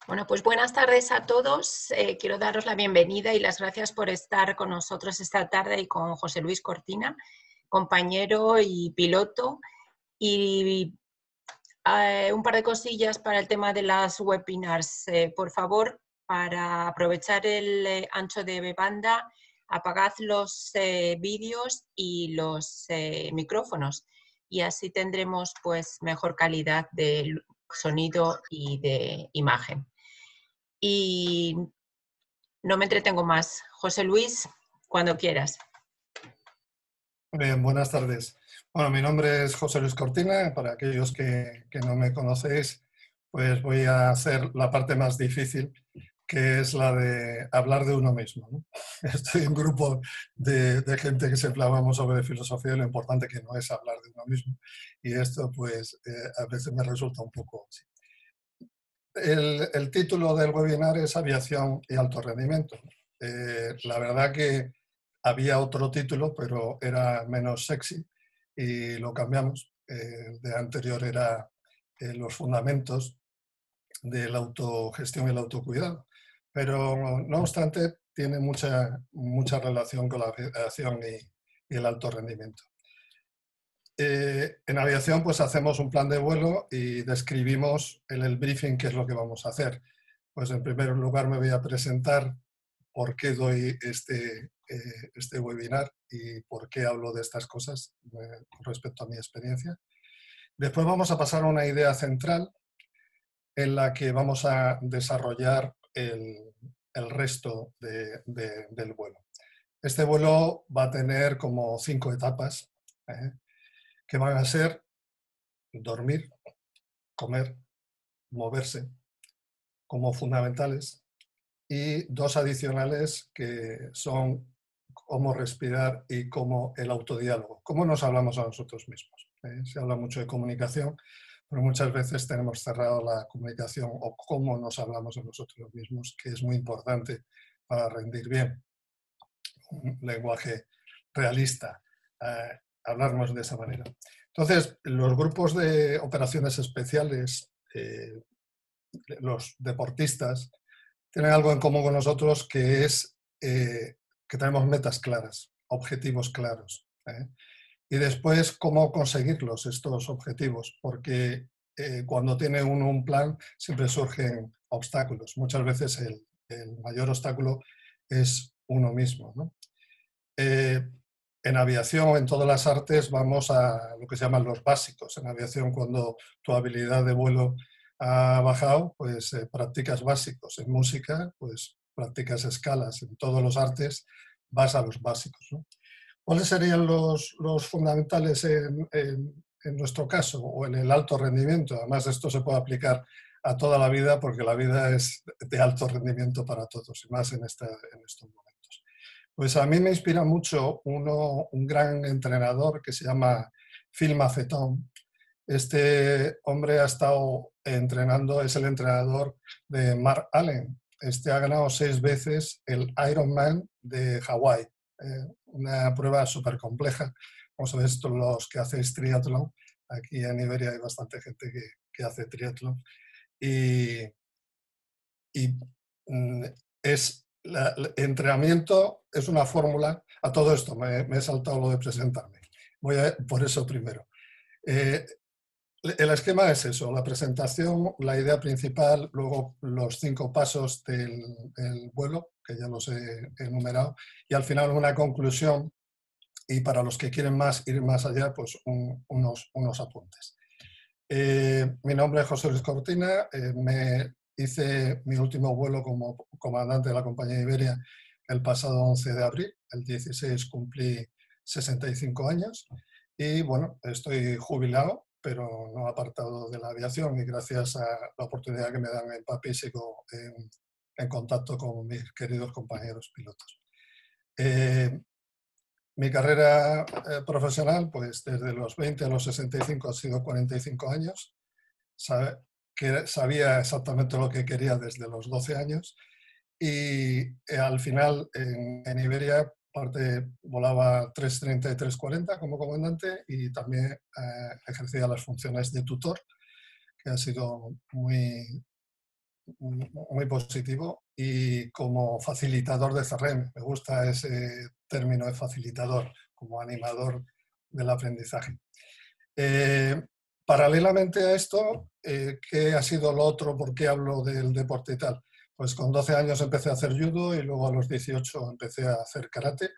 Bueno, pues buenas tardes a todos. Quiero daros la bienvenida y las gracias por estar con nosotros esta tarde y con José Luis Cortina, compañero y piloto. Y un par de cosillas para el tema de las webinars. Por favor, para aprovechar el ancho de banda, apagad los vídeos y los micrófonos y así tendremos pues mejor calidad de sonido y de imagen. Y no me entretengo más. José Luis, cuando quieras. Bien, buenas tardes. Bueno, mi nombre es José Luis Cortina. Para aquellos que no me conocéis, pues voy a hacer la parte más difícil, que es la de hablar de uno mismo, ¿no? Estoy en un grupo de gente que siempre hablamos sobre filosofía y lo importante que no es hablar de uno mismo. Y esto, pues, a veces me resulta un poco así. El título del webinar es Aviación y alto rendimiento. La verdad que había otro título, pero era menos sexy y lo cambiamos. De anterior era los fundamentos de la autogestión y el autocuidado. Pero no obstante, tiene mucha relación con la aviación y el alto rendimiento. En aviación pues hacemos un plan de vuelo y describimos en el briefing qué es lo que vamos a hacer. Pues en primer lugar me voy a presentar por qué doy este webinar y por qué hablo de estas cosas con respecto a mi experiencia. Después vamos a pasar a una idea central en la que vamos a desarrollar el resto del vuelo. Este vuelo va a tener como 5 etapas, que van a ser dormir, comer, moverse como fundamentales y 2 adicionales que son cómo respirar y cómo el autodiálogo, cómo nos hablamos a nosotros mismos. Se habla mucho de comunicación, pero muchas veces tenemos cerrado la comunicación o cómo nos hablamos a nosotros mismos, que es muy importante para rendir bien. Un lenguaje realista, hablarnos de esa manera. Entonces, los grupos de operaciones especiales, los deportistas, tienen algo en común con nosotros que es que tenemos metas claras, objetivos claros. Y después, cómo conseguirlos, estos objetivos, porque cuando tiene uno un plan siempre surgen obstáculos. Muchas veces el mayor obstáculo es uno mismo, ¿no? En aviación, en todas las artes, vamos a lo que se llaman los básicos. En aviación, cuando tu habilidad de vuelo ha bajado, pues practicas básicos. En música, pues practicas escalas. En todos los artes vas a los básicos, ¿no? ¿Cuáles serían los fundamentales en nuestro caso o en el alto rendimiento? Además, esto se puede aplicar a toda la vida porque la vida es de alto rendimiento para todos y más en estos momentos. Pues a mí me inspira mucho un gran entrenador que se llama Phil Maffetone. Este hombre ha estado entrenando, es el entrenador de Mark Allen. Este ha ganado 6 veces el Ironman de Hawái. Una prueba súper compleja. Como sabéis, todos los que hacéis triatlón, aquí en Iberia hay bastante gente que hace triatlón. Y el entrenamiento es una fórmula. A todo esto me he saltado lo de presentarme. Voy a por eso primero. El esquema es eso, la presentación, la idea principal, luego los 5 pasos del vuelo, que ya los he enumerado, y al final una conclusión, y para los que quieren ir más allá, pues unos apuntes. Mi nombre es José Luis Cortina, me hice mi último vuelo como comandante de la compañía Iberia el pasado 11 de abril, el 16 cumplí 65 años, y bueno, estoy jubilado, pero no apartado de la aviación y gracias a la oportunidad que me dan en PAPI sigo en contacto con mis queridos compañeros pilotos. Mi carrera profesional, pues desde los 20 a los 65 ha sido 45 años. Sabía exactamente lo que quería desde los 12 años y al final en Iberia volaba 330 y 340 como comandante y también ejercía las funciones de tutor, que ha sido muy, muy positivo, y como facilitador de CRM. Me gusta ese término de facilitador, como animador del aprendizaje. Paralelamente a esto, ¿qué ha sido lo otro? ¿Por qué hablo del deporte y tal? Pues con 12 años empecé a hacer judo y luego a los 18 empecé a hacer karate.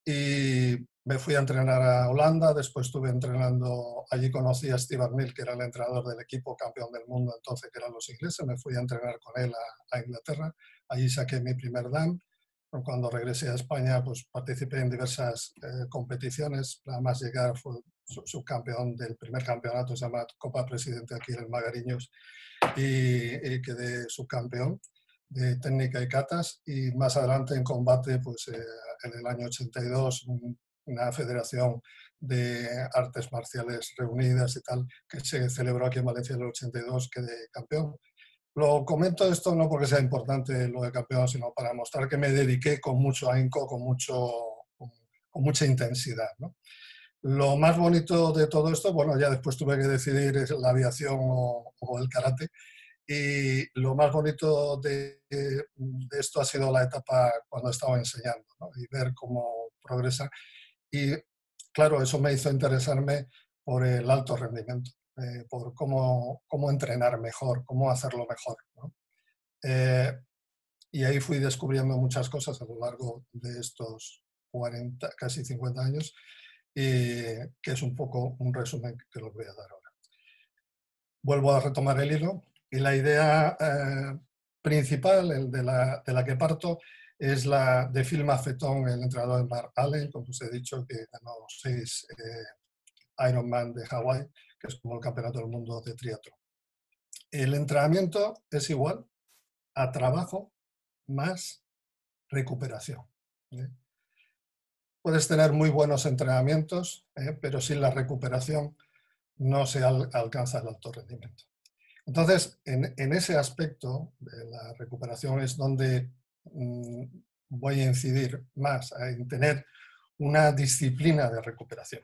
Y me fui a entrenar a Holanda, después estuve entrenando, allí conocí a Steve Arnil, que era el entrenador del equipo campeón del mundo entonces, que eran los ingleses, me fui a entrenar con él a Inglaterra, allí saqué mi primer Dan. Cuando regresé a España, pues participé en diversas competiciones, nada más llegar fue subcampeón del primer campeonato, se llama Copa Presidente aquí en el Magariños, y quedé subcampeón de técnica y catas, y más adelante en combate, pues en el año 82, una federación de artes marciales reunidas y tal, que se celebró aquí en Valencia en el 82, quedé campeón. Lo comento esto no porque sea importante lo de campeón, sino para mostrar que me dediqué con mucho ahínco, con mucha intensidad, ¿no? Lo más bonito de todo esto, bueno, ya después tuve que decidir es la aviación o el karate, y lo más bonito de esto ha sido la etapa cuando estaba enseñando, ¿no? Y ver cómo progresa. Y claro, eso me hizo interesarme por el alto rendimiento, por cómo entrenar mejor, cómo hacerlo mejor, ¿no? Y ahí fui descubriendo muchas cosas a lo largo de estos 40, casi 50 años, y que es un poco un resumen que los voy a dar ahora. Vuelvo a retomar el hilo, y la idea principal, de la que parto, es la de Phil Maffetone, el entrenador de Mark Allen, como os he dicho, que ganó 6 Ironman de Hawái, que es como el campeonato del mundo de triatlón. El entrenamiento es igual a trabajo más recuperación. Puedes tener muy buenos entrenamientos, pero sin la recuperación no se alcanza el alto rendimiento. Entonces, en ese aspecto de la recuperación es donde voy a incidir más, en tener una disciplina de recuperación.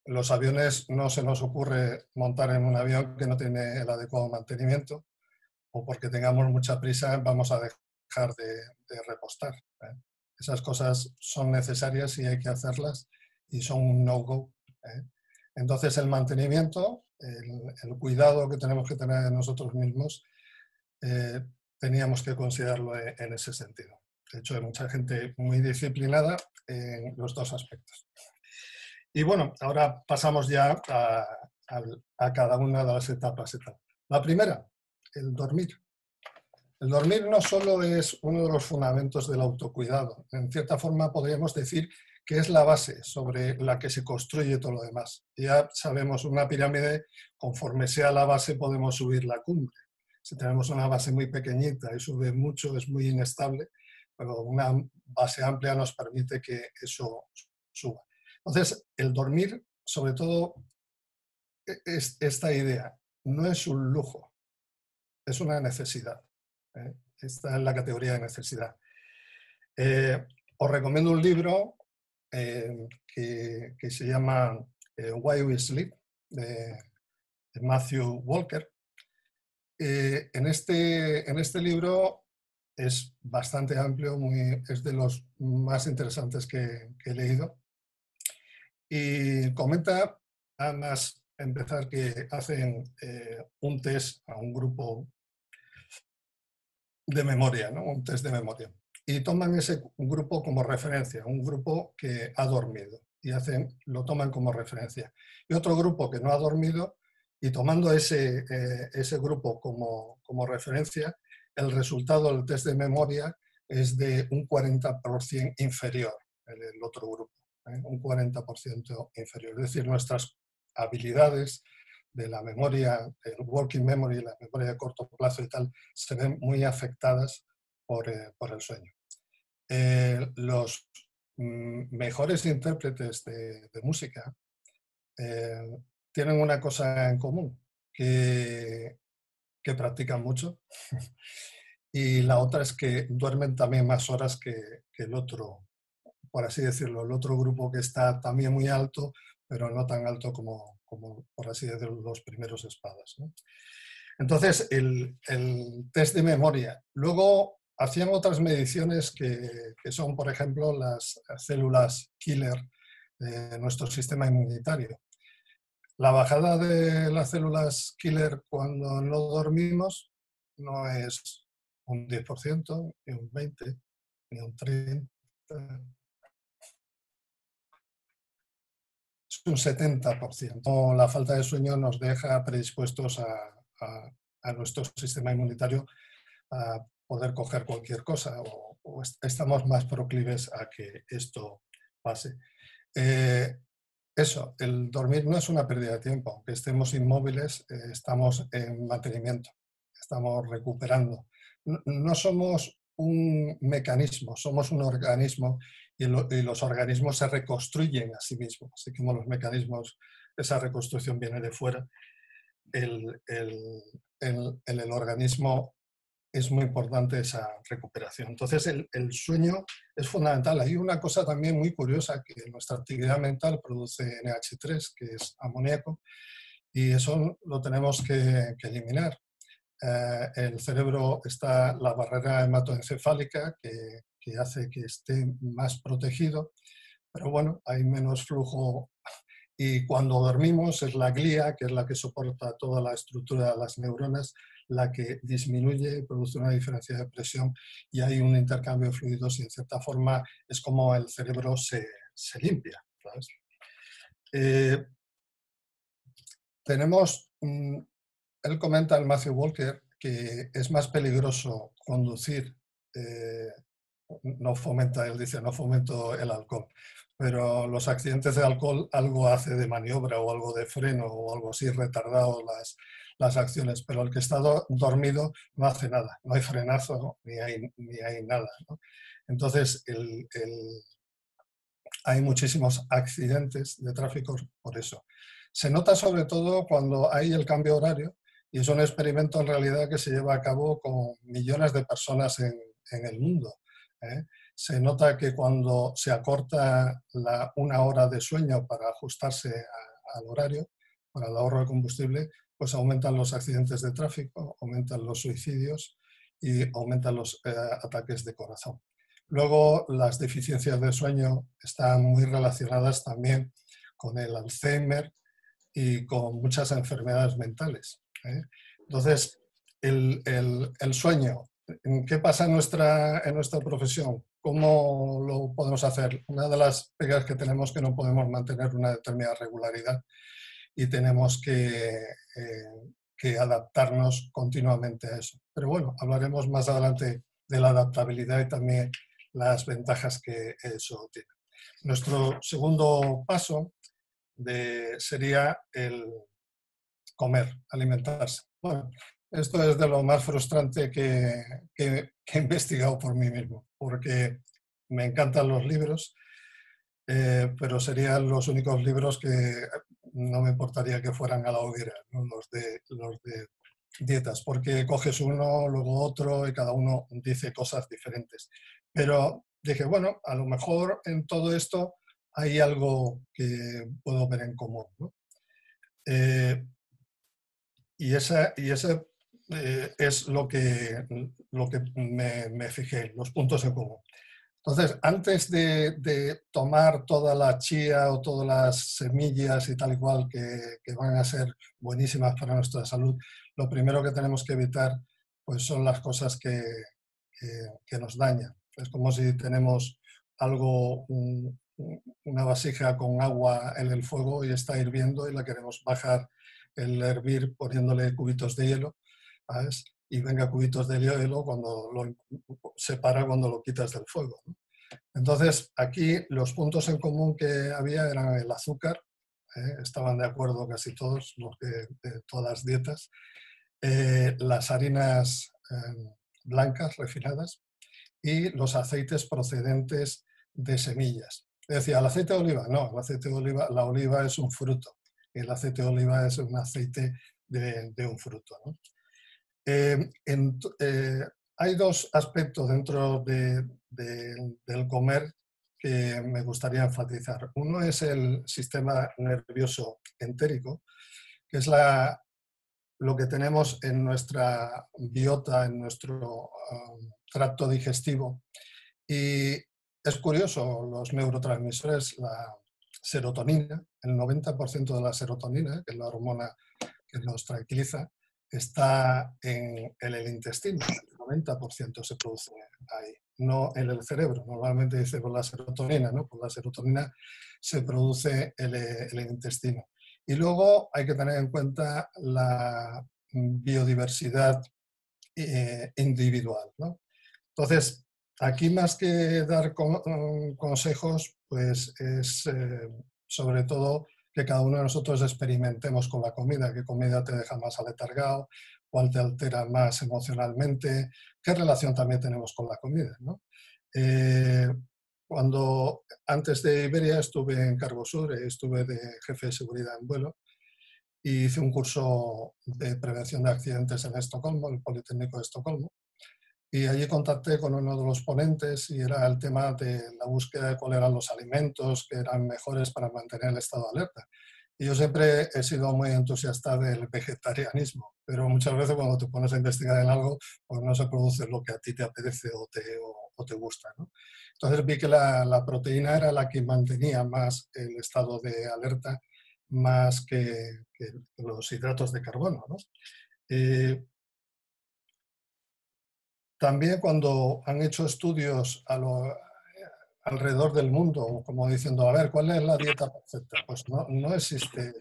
Los aviones, no se nos ocurre montar en un avión que no tiene el adecuado mantenimiento, o porque tengamos mucha prisa vamos a dejar de repostar. Esas cosas son necesarias y hay que hacerlas, y son un no-go. Entonces el mantenimiento, el cuidado que tenemos que tener de nosotros mismos, teníamos que considerarlo en ese sentido. De hecho, hay mucha gente muy disciplinada en los dos aspectos. Y bueno, ahora pasamos ya a cada una de las etapas. La primera, el dormir. El dormir no solo es uno de los fundamentos del autocuidado, en cierta forma podríamos decir que es la base sobre la que se construye todo lo demás. Ya sabemos, una pirámide, conforme sea la base podemos subir la cumbre. Si tenemos una base muy pequeñita y sube mucho, es muy inestable, pero una base amplia nos permite que eso suba. Entonces, el dormir, sobre todo, es esta idea, no es un lujo, es una necesidad. Está en la categoría de necesidad. Os recomiendo un libro que se llama Why We Sleep, de Matthew Walker. En este libro es bastante amplio, es de los más interesantes que he leído. Y comenta, además, empezar, que hacen un test a un grupo de memoria, ¿no? Un test de memoria. Y toman ese grupo como referencia, un grupo que ha dormido, y lo toman como referencia. Y otro grupo que no ha dormido, y tomando ese grupo como referencia, el resultado del test de memoria es de un 40% inferior en el otro grupo, un 40% inferior. Es decir, nuestras habilidades de la memoria, el working memory, la memoria de corto plazo y tal, se ven muy afectadas por el sueño. Los mejores intérpretes de música tienen una cosa en común, que practican mucho, y la otra es que duermen también más horas que el otro, por así decirlo, el otro grupo, que está también muy alto, pero no tan alto como por así decirlo, los primeros espadas, ¿no? Entonces, el test de memoria. Luego, hacían otras mediciones que son, por ejemplo, las células killer de nuestro sistema inmunitario. La bajada de las células killer cuando no dormimos no es un 10%, ni un 20%, ni un 30%, es un 70%. La falta de sueño nos deja predispuestos a nuestro sistema inmunitario a poder coger cualquier cosa o estamos más proclives a que esto pase. Eso, el dormir no es una pérdida de tiempo. Aunque estemos inmóviles, estamos en mantenimiento, estamos recuperando. No somos un mecanismo, somos un organismo y los organismos se reconstruyen a sí mismos. Así como los mecanismos, esa reconstrucción viene de fuera, el organismo es muy importante esa recuperación. Entonces, el sueño es fundamental. Hay una cosa también muy curiosa, que nuestra actividad mental produce NH3, que es amoníaco, y eso lo tenemos que eliminar. El cerebro está la barrera hematoencefálica, que hace que esté más protegido, pero bueno, hay menos flujo. Y cuando dormimos es la glía, que es la que soporta toda la estructura de las neuronas, la que disminuye y produce una diferencia de presión y hay un intercambio de fluidos y en cierta forma es como el cerebro se limpia, ¿sabes? Tenemos, él comenta, el Matthew Walker, que es más peligroso conducir, no fomenta, él dice, no fomento el alcohol, pero los accidentes de alcohol algo hace de maniobra o algo de freno o algo así, retardado las acciones, pero el que está dormido no hace nada, no hay frenazo ni hay nada, ¿no? Entonces, hay muchísimos accidentes de tráfico por eso. Se nota sobre todo cuando hay el cambio horario y es un experimento en realidad que se lleva a cabo con millones de personas en el mundo. Se nota que cuando se acorta una hora de sueño para ajustarse al horario, para el ahorro de combustible, pues aumentan los accidentes de tráfico, aumentan los suicidios y aumentan los ataques de corazón. Luego, las deficiencias de sueño están muy relacionadas también con el Alzheimer y con muchas enfermedades mentales. Entonces, el sueño, ¿qué pasa en nuestra profesión? ¿Cómo lo podemos hacer? Una de las pegas que tenemos es que no podemos mantener una determinada regularidad y tenemos que adaptarnos continuamente a eso. Pero bueno, hablaremos más adelante de la adaptabilidad y también las ventajas que eso tiene. Nuestro segundo paso sería el comer, alimentarse. Bueno, esto es de lo más frustrante que he investigado por mí mismo, porque me encantan los libros, pero serían los únicos libros que no me importaría que fueran a la hoguera, ¿no? los de dietas, porque coges uno, luego otro y cada uno dice cosas diferentes. Pero dije, bueno, a lo mejor en todo esto hay algo que puedo ver en común, ¿no? Y ese es lo que me fijé, los puntos en común. Entonces, antes de tomar toda la chía o todas las semillas y tal y cual que van a ser buenísimas para nuestra salud, lo primero que tenemos que evitar pues, son las cosas que nos dañan. Es como si tenemos algo, una vasija con agua en el fuego y está hirviendo y la queremos bajar el hervir poniéndole cubitos de hielo, ¿sabes? Y venga cubitos de hielo cuando lo separa cuando lo quitas del fuego, ¿no? Entonces, aquí los puntos en común que había eran el azúcar, estaban de acuerdo casi todos, los de todas las dietas, las harinas blancas, refinadas, y los aceites procedentes de semillas. Decía, ¿el aceite de oliva? No, el aceite de oliva, la oliva es un fruto, y el aceite de oliva es un aceite de un fruto, ¿no? Hay dos aspectos dentro del comer que me gustaría enfatizar. Uno es el sistema nervioso entérico, que es la lo que tenemos en nuestra biota, en nuestro tracto digestivo. Y es curioso, los neurotransmisores, la serotonina, el 90% de la serotonina, que es la hormona que nos tranquiliza, está en el intestino. El 90% se produce ahí, no en el cerebro. Normalmente dice por la serotonina, ¿no? Por la serotonina se produce el intestino. Y luego hay que tener en cuenta la biodiversidad individual, ¿no? Entonces, aquí más que dar consejos, pues es sobre todo que cada uno de nosotros experimentemos con la comida, qué comida te deja más aletargado, cuál te altera más emocionalmente, qué relación también tenemos con la comida, ¿no? Cuando antes de Iberia estuve en Carbosur, estuve de jefe de seguridad en vuelo y hice un curso de prevención de accidentes en Estocolmo, el Politécnico de Estocolmo. Y allí contacté con uno de los ponentes y era el tema de la búsqueda de cuáles eran los alimentos que eran mejores para mantener el estado de alerta. Y yo siempre he sido muy entusiasta del vegetarianismo, pero muchas veces cuando te pones a investigar en algo, pues no se produce lo que a ti te apetece o te gusta, ¿no? Entonces vi que la proteína era la que mantenía más el estado de alerta, más que los hidratos de carbono, ¿no? También cuando han hecho estudios alrededor del mundo, como diciendo, a ver, ¿cuál es la dieta perfecta? Pues no existe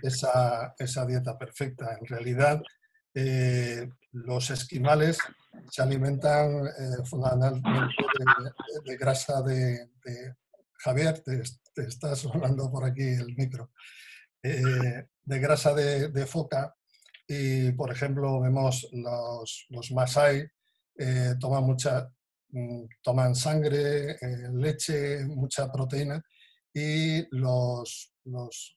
esa dieta perfecta. En realidad, los esquimales se alimentan fundamentalmente de grasa Javier, te estás hablando por aquí el micro, de grasa de foca. Y, por ejemplo, vemos los Masái, toman sangre, leche, mucha proteína, y los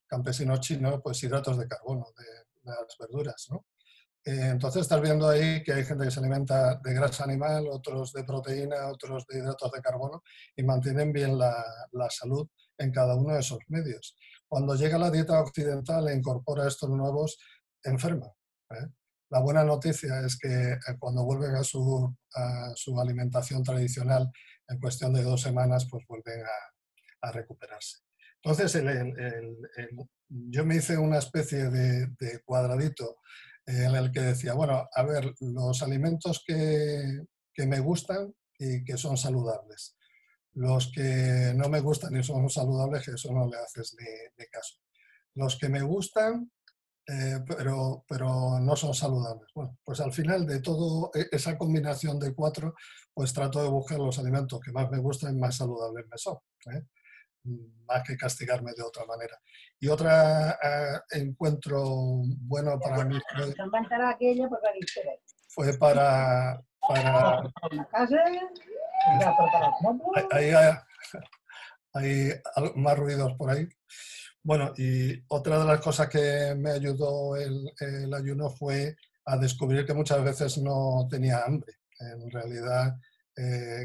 campesinos chinos, pues hidratos de carbono, de las verduras, ¿no? Entonces estás viendo ahí que hay gente que se alimenta de grasa animal, otros de proteína, otros de hidratos de carbono, y mantienen bien la salud en cada uno de esos medios. Cuando llega la dieta occidental e incorpora estos nuevos, enferma, ¿eh? La buena noticia es que cuando vuelven a su alimentación tradicional, en cuestión de 2 semanas, pues vuelven a recuperarse. Entonces, yo me hice una especie de cuadradito en el que decía, bueno, a ver, los alimentos que me gustan y que son saludables. Los que no me gustan y son saludables, que eso no le haces ni caso. Los que me gustan, pero no son saludables. Bueno, pues al final de todo esa combinación de 4, pues trato de buscar los alimentos que más me gustan y más saludables me son, ¿eh? Más que castigarme de otra manera. Y otro encuentro bueno para mí fue para hay más ruidos por ahí. Bueno, y otra de las cosas que me ayudó el ayuno fue a descubrir que muchas veces no tenía hambre. En realidad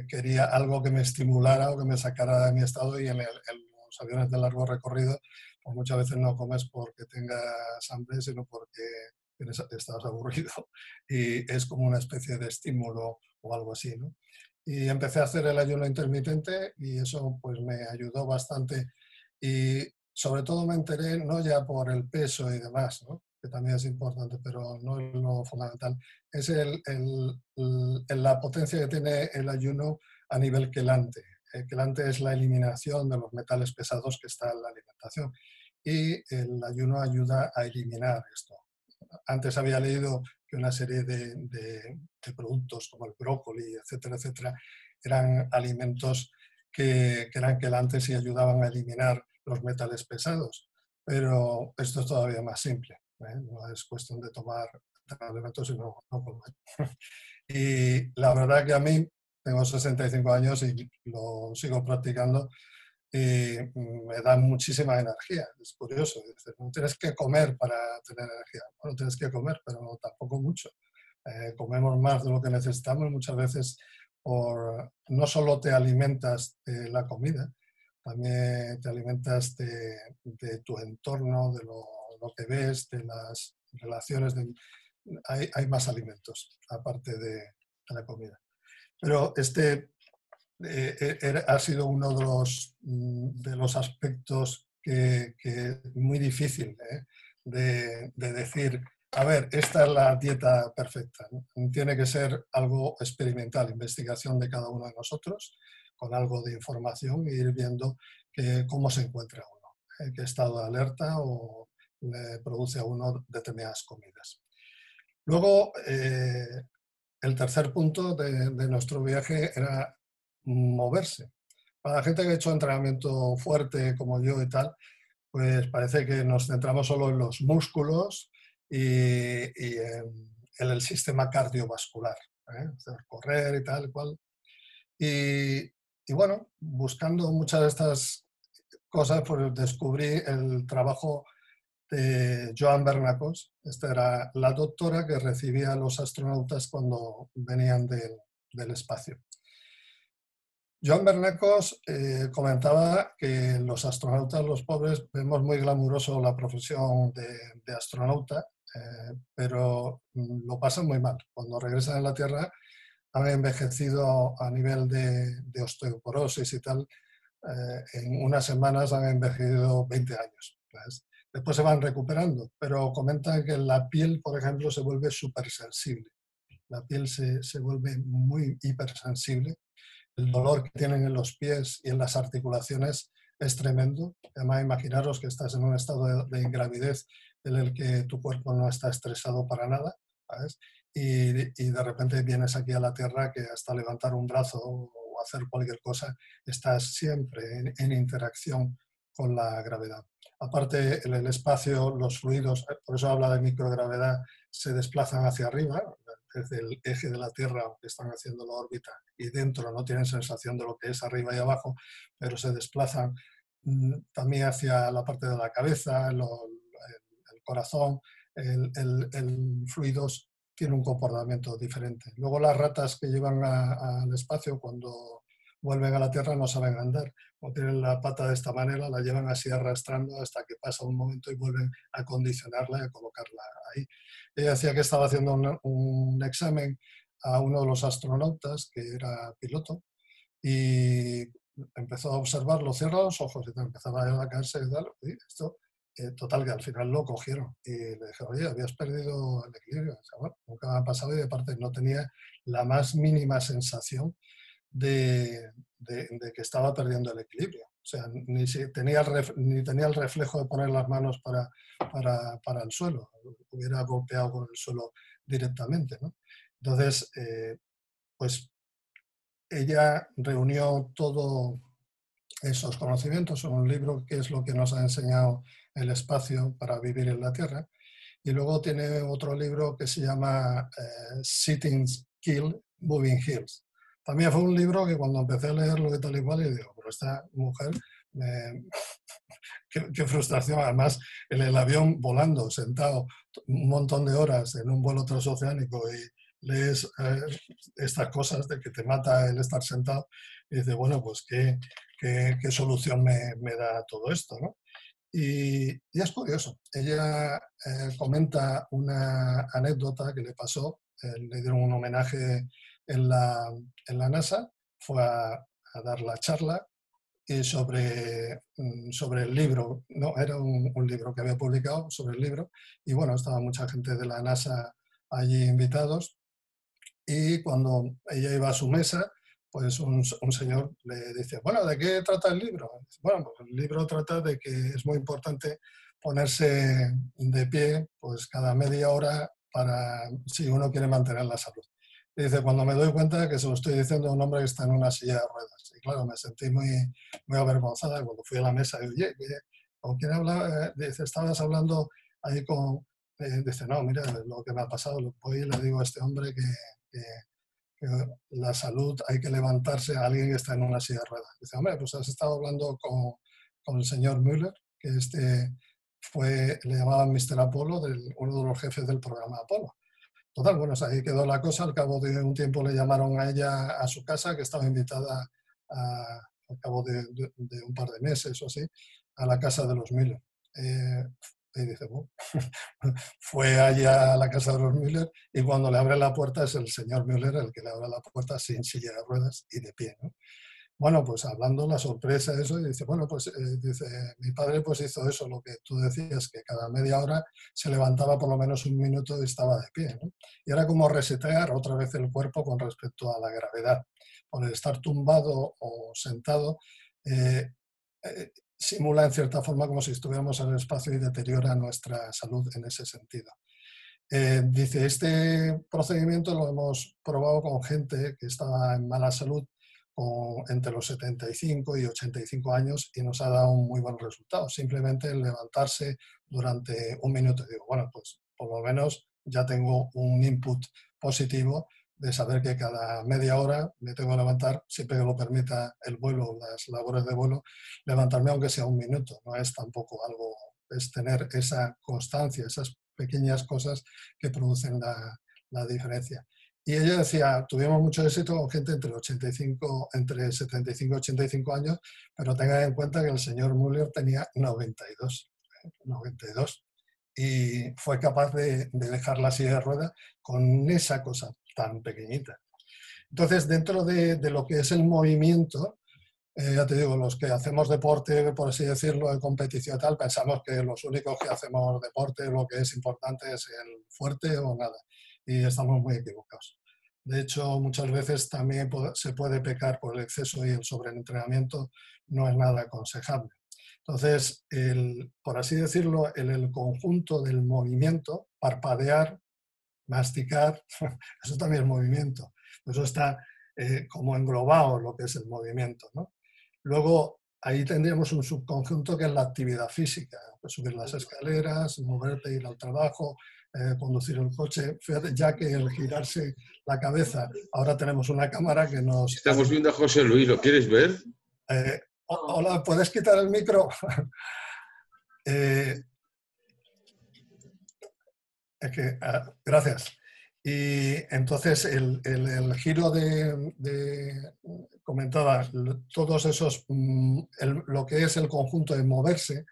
quería algo que me estimulara o que me sacara de mi estado, y en los aviones de largo recorrido pues muchas veces no comes porque tengas hambre, sino porque estás aburrido y es como una especie de estímulo o algo así, ¿no? Y empecé a hacer el ayuno intermitente y eso pues me ayudó bastante, y sobre todo me enteré, no ya por el peso y demás, ¿no?, que también es importante, pero no es lo fundamental, es la potencia que tiene el ayuno a nivel quelante. El quelante es la eliminación de los metales pesados que está en la alimentación, y el ayuno ayuda a eliminar esto. Antes había leído que una serie de productos como el brócoli, etcétera, etcétera, eran alimentos que eran quelantes y ayudaban a eliminar los metales pesados. Pero esto es todavía más simple, ¿eh? No es cuestión de tomar alimentos, sino no comer. Y la verdad que a mí, tengo 65 años y lo sigo practicando, y me da muchísima energía. Es curioso, no tienes que comer para tener energía. Bueno, tienes que comer, pero tampoco mucho. Comemos más de lo que necesitamos muchas veces, no solo te alimentas de la comida, también te alimentas de tu entorno, de lo que ves, de las relaciones hay más alimentos, aparte de la comida. Pero este ha sido uno de los aspectos que muy difícil de decir, a ver, esta es la dieta perfecta, ¿no? Tiene que ser algo experimental, investigación de cada uno de nosotros, con algo de información e ir viendo cómo se encuentra uno, qué estado de alerta o le produce a uno determinadas comidas. Luego, el tercer punto de nuestro viaje era moverse. Para la gente que ha hecho entrenamiento fuerte como yo y tal, pues parece que nos centramos solo en los músculos y en el sistema cardiovascular, correr y tal y cual. Y bueno, buscando muchas de estas cosas, pues descubrí el trabajo de Joan Bernacos. Esta era la doctora que recibía a los astronautas cuando venían del espacio. Joan Bernacos comentaba que los astronautas, los pobres, vemos muy glamuroso la profesión de astronauta, pero lo pasan muy mal. Cuando regresan a la Tierra han envejecido a nivel de osteoporosis y tal. En unas semanas han envejecido 20 años. ¿Sabes? Después se van recuperando, pero comentan que la piel, por ejemplo, se vuelve súper sensible. La piel se vuelve muy hipersensible. El dolor que tienen en los pies y en las articulaciones es tremendo. Además, imaginaros que estás en un estado de ingravidez en el que tu cuerpo no está estresado para nada, ¿sabes? Y de repente vienes aquí a la Tierra que hasta levantar un brazo o hacer cualquier cosa estás siempre en interacción con la gravedad. Aparte, en el espacio, los fluidos, por eso habla de microgravedad, se desplazan hacia arriba, desde el eje de la Tierra, aunque están haciendo la órbita, y dentro no tienen sensación de lo que es arriba y abajo, pero se desplazan también hacia la parte de la cabeza, el corazón, el fluidos tiene un comportamiento diferente. Luego las ratas que llevan al espacio, cuando vuelven a la Tierra, no saben andar. O tienen la pata de esta manera, la llevan así arrastrando hasta que pasa un momento y vuelven a condicionarla y a colocarla ahí. Ella decía que estaba haciendo un examen a uno de los astronautas, que era piloto, y empezó a observarlo, cierra los ojos y empezaba a caerse y tal. Y esto, total, que al final lo cogieron y le dije, oye, habías perdido el equilibrio. O sea, bueno, nunca me ha pasado y de parte no tenía la más mínima sensación de que estaba perdiendo el equilibrio. O sea, ni tenía el reflejo de poner las manos para el suelo. Hubiera golpeado con el suelo directamente, ¿no? Entonces, pues ella reunió todos esos conocimientos en un libro que es lo que nos ha enseñado el espacio para vivir en la Tierra. Y luego tiene otro libro que se llama Sitting Still, Moving Hills. También fue un libro que cuando empecé a leerlo de tal y cual, y digo, pero esta mujer, qué frustración. Además, en el avión volando, sentado un montón de horas en un vuelo transoceánico y lees estas cosas de que te mata el estar sentado, y dices, bueno, pues qué solución me da todo esto, ¿no? Y es curioso. Ella comenta una anécdota que le pasó. Le dieron un homenaje en la NASA. Fue a dar la charla y sobre el libro. No, era un libro que había publicado sobre el libro. Y bueno, estaba mucha gente de la NASA allí invitados. Y cuando ella iba a su mesa, pues un señor le dice, bueno, ¿de qué trata el libro? Dice, bueno, pues el libro trata de que es muy importante ponerse de pie pues cada media hora para si uno quiere mantener la salud. Y dice, cuando me doy cuenta que se lo estoy diciendo a un hombre que está en una silla de ruedas. Y claro, me sentí muy avergonzada cuando fui a la mesa y oye, ¿con quién habla? Dice, estabas hablando ahí con... dice, no, mira, lo que me ha pasado, voy y le digo a este hombre que la salud hay que levantarse a alguien que está en una silla de ruedas. Dice, hombre, pues has estado hablando con el señor Müller, que le llamaban Mr. Apolo, uno de los jefes del programa Apolo. Total, bueno, ahí quedó la cosa. Al cabo de un tiempo le llamaron a ella a su casa, que estaba invitada al cabo de un par de meses o así, a la casa de los Müller. Y dice, bueno, fue allá a la casa de los Müller y cuando le abre la puerta es el señor Müller el que le abre la puerta sin silla de ruedas y de pie, ¿no? Bueno, pues hablando la sorpresa de eso, y dice, bueno, pues dice, mi padre pues hizo eso, lo que tú decías, que cada media hora se levantaba por lo menos un minuto y estaba de pie, ¿no? Y era como resetear otra vez el cuerpo con respecto a la gravedad. Por el estar tumbado o sentado, simula en cierta forma como si estuviéramos en el espacio y deteriora nuestra salud en ese sentido. Dice, este procedimiento lo hemos probado con gente que estaba en mala salud entre los 75 y 85 años y nos ha dado un muy buen resultado. Simplemente el levantarse durante un minuto. Digo, bueno, pues por lo menos ya tengo un input positivo de saber que cada media hora me tengo que levantar, siempre que lo permita el vuelo, las labores de vuelo, levantarme aunque sea un minuto. No es tampoco algo, es tener esa constancia, esas pequeñas cosas que producen la diferencia. Y ella decía, tuvimos mucho éxito con gente entre 75 y 85 años, pero tengan en cuenta que el señor Müller tenía 92 y fue capaz de dejar la silla de ruedas con esa cosa tan pequeñita. Entonces, dentro de lo que es el movimiento, ya te digo, los que hacemos deporte, por así decirlo, de competición y tal, pensamos que los únicos que hacemos deporte, lo que es importante es el fuerte o nada. Y estamos muy equivocados. De hecho, muchas veces también se puede pecar por el exceso y el sobreentrenamiento no es nada aconsejable. Entonces, por así decirlo, el conjunto del movimiento, parpadear, masticar, eso también es movimiento. Eso está como englobado lo que es el movimiento, ¿no? Luego, ahí tendríamos un subconjunto que es la actividad física, pues subir las escaleras, moverte, ir al trabajo, conducir el coche. Fíjate, ya que el girarse la cabeza, ahora tenemos una cámara que nos... Estamos viendo a José Luis, ¿lo quieres ver? Hola, ¿puedes quitar el micro? Gracias. Y entonces el giro comentaba, todos esos, lo que es el conjunto de moverse,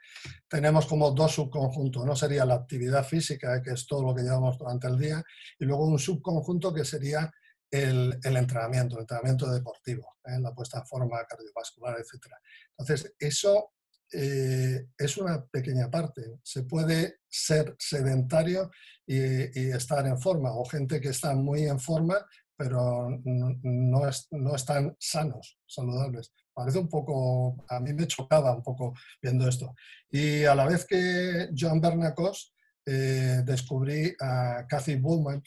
tenemos como dos subconjuntos, ¿no? Sería la actividad física, que es todo lo que llevamos durante el día, y luego un subconjunto que sería el entrenamiento deportivo, la puesta en forma cardiovascular, etc. Entonces, eso es una pequeña parte. Se puede ser sedentario y estar en forma, o gente que está muy en forma, pero no están sanos, saludables. Parece un poco, a mí me chocaba un poco viendo esto. Y a la vez que Joan Bernacos, descubrí a Cathy Bullman,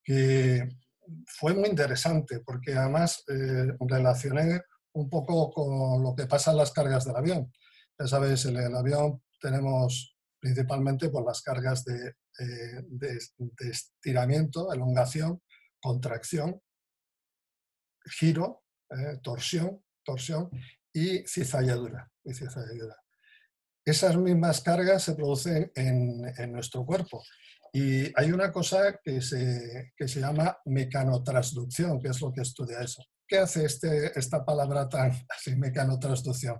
que fue muy interesante, porque además relacioné un poco con lo que pasa en las cargas del avión. Ya sabéis, en el avión tenemos principalmente por las cargas de estiramiento, elongación, contracción, giro, torsión y cizalladura. Esas mismas cargas se producen en nuestro cuerpo. Y hay una cosa que se llama mecanotransducción, que es lo que estudia eso. ¿Qué hace esta palabra tan así, mecanotransducción?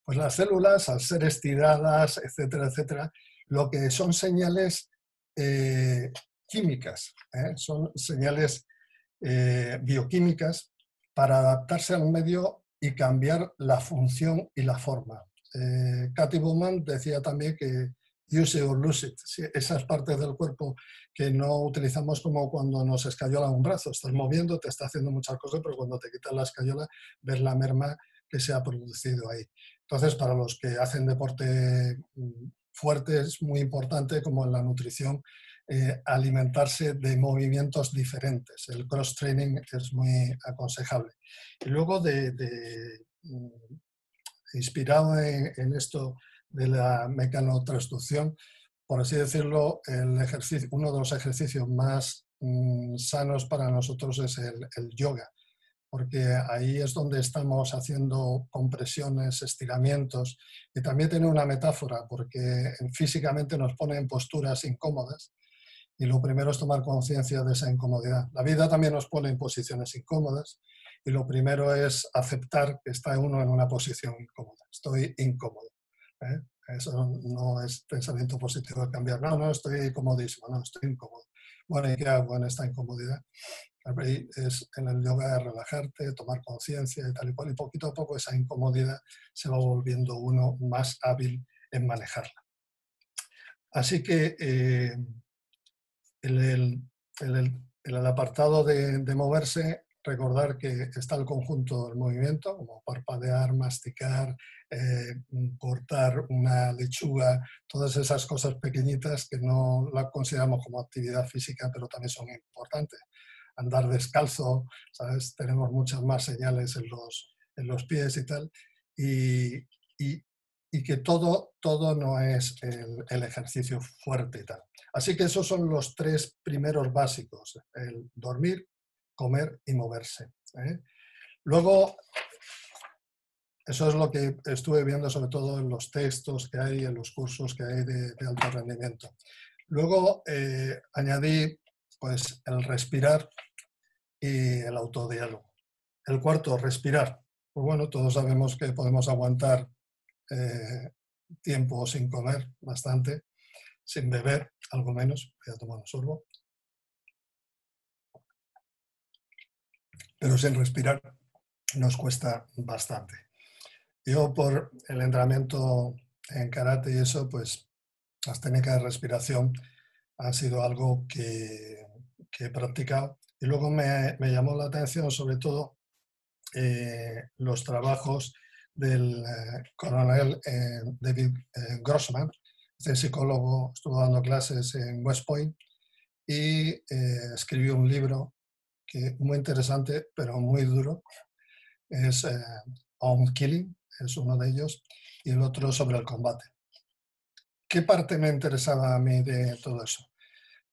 Pues las células, al ser estiradas, etcétera, etcétera, lo que son señales químicas, son señales bioquímicas para adaptarse al medio y cambiar la función y la forma. Cathy Bowman decía también que use it or lose it, esas partes del cuerpo que no utilizamos, como cuando nos escayola un brazo, estás moviendo, te está haciendo muchas cosas, pero cuando te quitas la escayola ves la merma que se ha producido ahí. Entonces, para los que hacen deporte fuerte es muy importante, como en la nutrición, alimentarse de movimientos diferentes. El cross-training es muy aconsejable. Y luego, inspirado en esto de la mecanotransducción, por así decirlo, uno de los ejercicios más sanos para nosotros es el yoga, porque ahí es donde estamos haciendo compresiones, estiramientos, y también tiene una metáfora, porque físicamente nos pone en posturas incómodas, y lo primero es tomar conciencia de esa incomodidad. La vida también nos pone en posiciones incómodas, y lo primero es aceptar que está uno en una posición incómoda. Estoy incómodo. ¿eh? Eso no es pensamiento positivo de cambiar. No, no, estoy comodísimo, no, estoy incómodo. Bueno, ¿y qué hago en esta incomodidad? Ahí es en el yoga es relajarte, tomar conciencia y tal y cual. Y poquito a poco esa incomodidad se va volviendo uno más hábil en manejarla. Así que en el apartado de moverse, recordar que está el conjunto del movimiento, como parpadear, masticar, cortar una lechuga, todas esas cosas pequeñitas que no las consideramos como actividad física, pero también son importantes. Andar descalzo, ¿sabes? Tenemos muchas más señales en los pies y tal. Y que todo no es el ejercicio fuerte y tal. Así que esos son los 3 primeros básicos, el dormir, comer y moverse. Luego, eso es lo que estuve viendo sobre todo en los textos que hay, en los cursos que hay de alto rendimiento. Luego añadí pues, el respirar y el autodiálogo. El cuarto, respirar. Pues bueno, todos sabemos que podemos aguantar tiempo sin comer, bastante, sin beber, algo menos, voy a tomar un sorbo, pero sin respirar nos cuesta bastante. Yo por el entrenamiento en karate y eso, pues las técnicas de respiración han sido algo que he practicado y luego me llamó la atención sobre todo los trabajos del coronel David Grossman, este psicólogo, estuvo dando clases en West Point y escribió un libro que muy interesante, pero muy duro. Es On Killing, es uno de ellos, y el otro sobre el combate. ¿Qué parte me interesaba a mí de todo eso?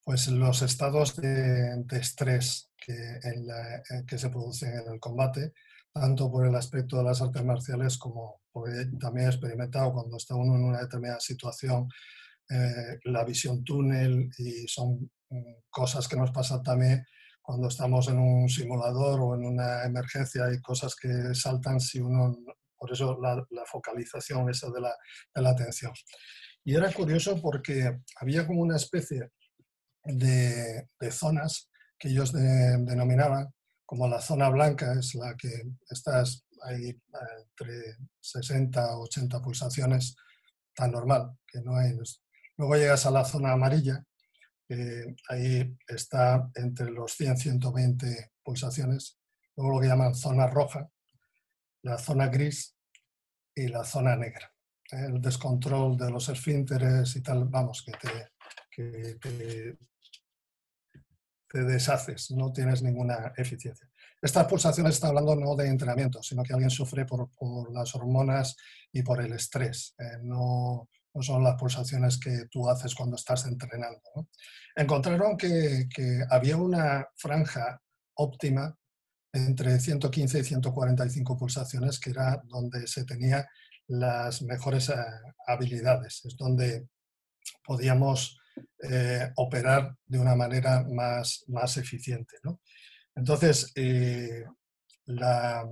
Pues los estados de estrés que se producen en el combate, tanto por el aspecto de las artes marciales como porque también he experimentado cuando está uno en una determinada situación, la visión túnel, y son cosas que nos pasan también cuando estamos en un simulador o en una emergencia. Hay cosas que saltan si uno, por eso la focalización esa de la atención. Y era curioso porque había como una especie de zonas que ellos denominaban como la zona blanca, es la que estás ahí entre 60 o 80 pulsaciones, tan normal, que no hay. Luego llegas a la zona amarilla, ahí está entre los 100 y 120 pulsaciones. Luego lo que llaman zona roja, la zona gris y la zona negra. El descontrol de los esfínteres y tal, vamos, que te deshaces, no tienes ninguna eficiencia. Estas pulsaciones está hablando no de entrenamiento, sino que alguien sufre por las hormonas y por el estrés. No son las pulsaciones que tú haces cuando estás entrenando, ¿no? Encontraron que había una franja óptima entre 115 y 145 pulsaciones, que era donde se tenía las mejores habilidades, es donde podíamos operar de una manera más eficiente, ¿no? Entonces, la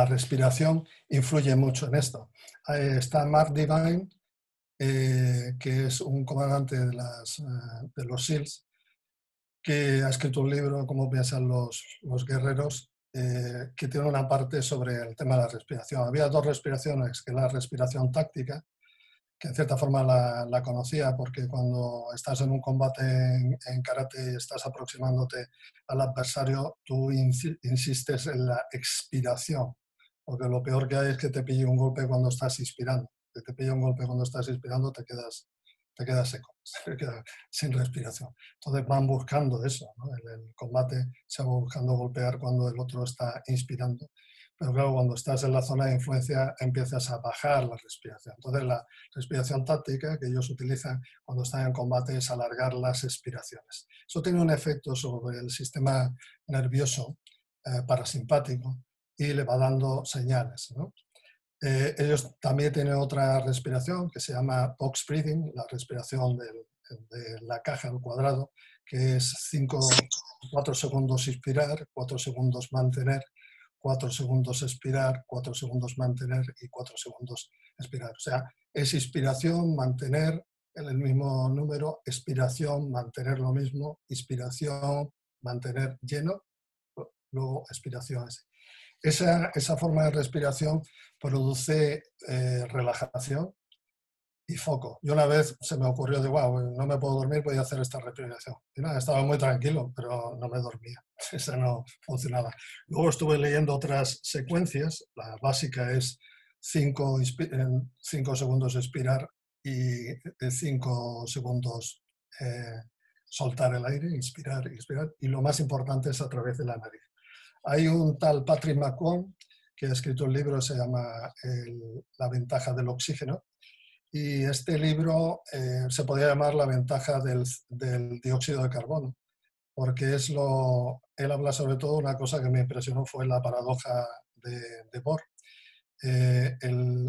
respiración influye mucho en esto. Está Mark Divine, que es un comandante de los SEALs, que ha escrito un libro, Cómo piensan los guerreros, que tiene una parte sobre el tema de la respiración. Había 2 respiraciones, que la respiración táctica, que en cierta forma la conocía porque cuando estás en un combate en karate y estás aproximándote al adversario, tú insistes en la expiración, porque lo peor que hay es que te pille un golpe cuando estás inspirando. Que te pille un golpe cuando estás inspirando, te quedas seco, te quedas sin respiración. Entonces van buscando eso, ¿no? En el combate se va buscando golpear cuando el otro está inspirando. Pero claro, cuando estás en la zona de influencia empiezas a bajar la respiración. Entonces la respiración táctica que ellos utilizan cuando están en combate es alargar las expiraciones. Eso tiene un efecto sobre el sistema nervioso parasimpático y le va dando señales, ¿no? Ellos también tienen otra respiración que se llama box breathing, la respiración de la caja al cuadrado, que es 4 segundos inspirar, 4 segundos mantener, 4 segundos expirar, 4 segundos mantener y 4 segundos expirar. O sea, es inspiración, mantener el mismo número, expiración, mantener lo mismo, inspiración, mantener lleno, luego expiración. Esa forma de respiración produce relajación y foco. Y una vez se me ocurrió de, wow, no me puedo dormir, voy a hacer esta respiración. Y nada, estaba muy tranquilo, pero no me dormía. Esa no funcionaba. Luego estuve leyendo otras secuencias. La básica es 5 segundos expirar y 5 segundos soltar el aire, inspirar, expirar. Y lo más importante es a través de la nariz. Hay un tal Patrick McQuon que ha escrito un libro, se llama La ventaja del oxígeno. Y este libro se podría llamar La ventaja del dióxido de carbono, porque él habla sobre todo, una cosa que me impresionó fue la paradoja de Bohr.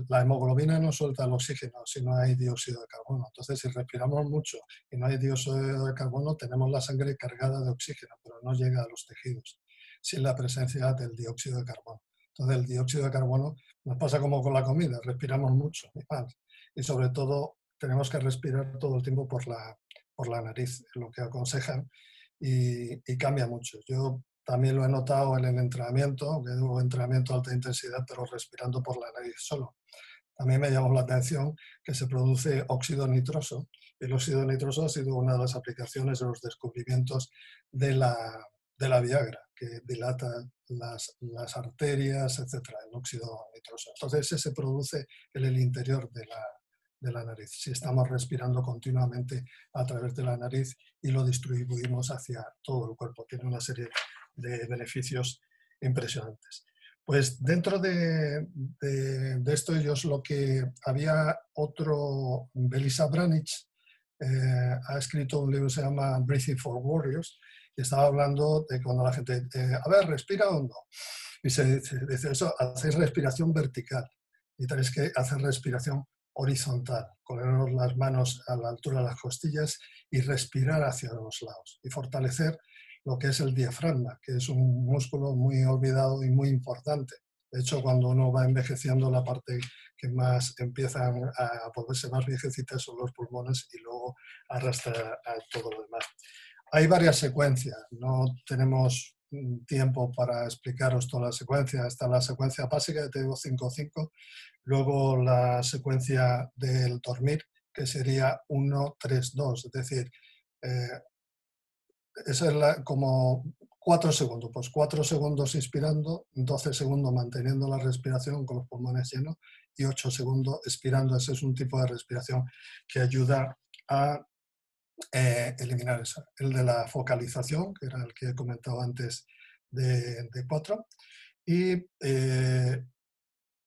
La hemoglobina no suelta el oxígeno si no hay dióxido de carbono. Entonces, si respiramos mucho y no hay dióxido de carbono, tenemos la sangre cargada de oxígeno, pero no llega a los tejidos sin la presencia del dióxido de carbono. Entonces, el dióxido de carbono nos pasa como con la comida, respiramos mucho y sobre todo tenemos que respirar todo el tiempo por la nariz, lo que aconsejan, y cambia mucho. Yo también lo he notado en el entrenamiento, que digo entrenamiento de alta intensidad, pero respirando por la nariz solo. También me llamó la atención que se produce óxido nitroso. El óxido nitroso ha sido una de las aplicaciones de los descubrimientos de la Viagra, que dilata las arterias, etc., el óxido nitroso. Entonces, ese se produce en el interior de la nariz, si estamos respirando continuamente a través de la nariz y lo distribuimos hacia todo el cuerpo. Tiene una serie de beneficios impresionantes. Pues dentro de esto, ellos lo que había otro, Belisa Branic, ha escrito un libro que se llama Breathing for Warriors, y estaba hablando de cuando la gente, a ver, respira hondo. Y se dice eso, hacéis respiración vertical y tenéis que hacer respiración horizontal, ponernos las manos a la altura de las costillas y respirar hacia los lados y fortalecer lo que es el diafragma, que es un músculo muy olvidado y muy importante. De hecho, cuando uno va envejeciendo, la parte que más empiezan a volverse más viejecitas son los pulmones y luego arrastra a todo lo demás. Hay varias secuencias, no tenemos tiempo para explicaros toda la secuencia. Está la secuencia básica, te digo 5-5, luego la secuencia del dormir, que sería 1-3-2, es decir, esa es como 4 segundos, pues 4 segundos inspirando, 12 segundos manteniendo la respiración con los pulmones llenos y 8 segundos expirando. Ese es un tipo de respiración que ayuda a eliminar eso. El de la focalización, que era el que he comentado antes de 4. Y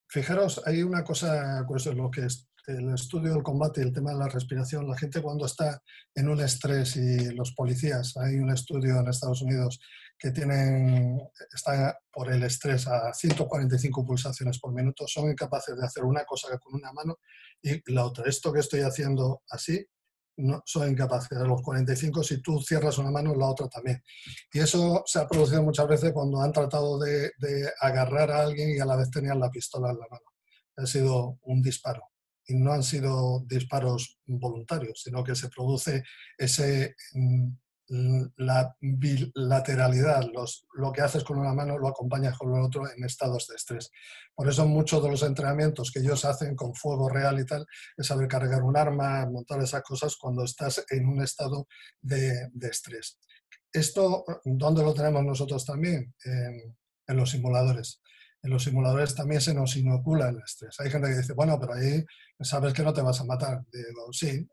fijaros, hay una cosa, pues lo que es el estudio del combate y el tema de la respiración. La gente cuando está en un estrés, y los policías, hay un estudio en Estados Unidos que están por el estrés a 145 pulsaciones por minuto, son incapaces de hacer una cosa con una mano y la otra. Esto que estoy haciendo así, no son incapaces. De los 45, si tú cierras una mano, la otra también. Y eso se ha producido muchas veces cuando han tratado de agarrar a alguien y a la vez tenían la pistola en la mano. Ha sido un disparo. Y no han sido disparos voluntarios, sino que se produce la bilateralidad. Lo que haces con una mano lo acompañas con el otro en estados de estrés. Por eso muchos de los entrenamientos que ellos hacen con fuego real y tal, es saber cargar un arma, montar esas cosas cuando estás en un estado de estrés. Esto, ¿dónde lo tenemos nosotros también? En los simuladores. En los simuladores también se nos inocula el estrés. Hay gente que dice, bueno, pero ahí sabes que no te vas a matar. Digo, sí,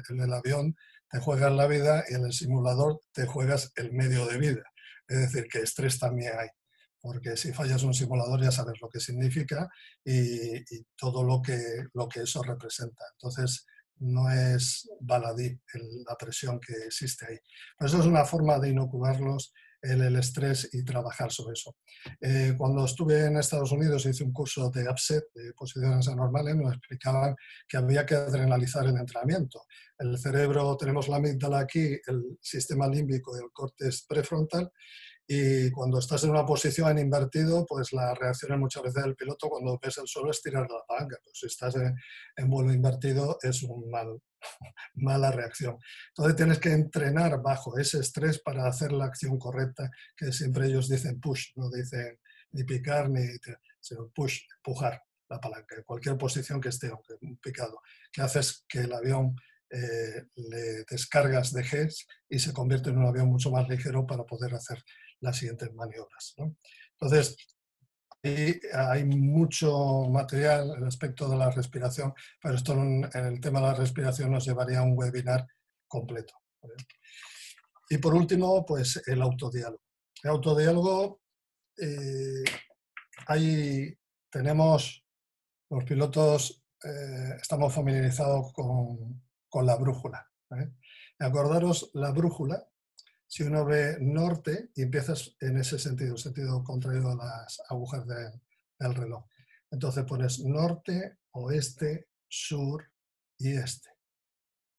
en el avión te juegas la vida y en el simulador te juegas el medio de vida. Es decir, que estrés también hay. Porque si fallas un simulador ya sabes lo que significa y todo lo que eso representa. Entonces, no es baladí la presión que existe ahí. Pero eso es una forma de inocularlos el estrés y trabajar sobre eso. Cuando estuve en Estados Unidos hice un curso de upset, de posiciones anormales, nos explicaban que había que adrenalizar el entrenamiento. El cerebro, tenemos la amígdala aquí, el sistema límbico y el córtex prefrontal, Y cuando estás en una posición en invertido, pues la reacción muchas veces del piloto cuando ves el suelo es tirar la palanca. Pues si estás en vuelo invertido es una mala reacción. Entonces tienes que entrenar bajo ese estrés para hacer la acción correcta, que siempre ellos dicen push, no dicen ni picar sino push, empujar la palanca, en cualquier posición que esté, aunque picado, que haces que el avión le descargas de Gs y se convierte en un avión mucho más ligero para poder hacer las siguientes maniobras, ¿no? Entonces, hay mucho material en respecto de la respiración, pero esto en el tema de la respiración nos llevaría a un webinar completo, ¿vale? Y por último, pues el autodiálogo. El autodiálogo, tenemos los pilotos, estamos familiarizados con la brújula, ¿eh? Acordaros, la brújula, si uno ve norte y empiezas en ese sentido, sentido contrario a las agujas del reloj. Entonces pones norte, oeste, sur y este.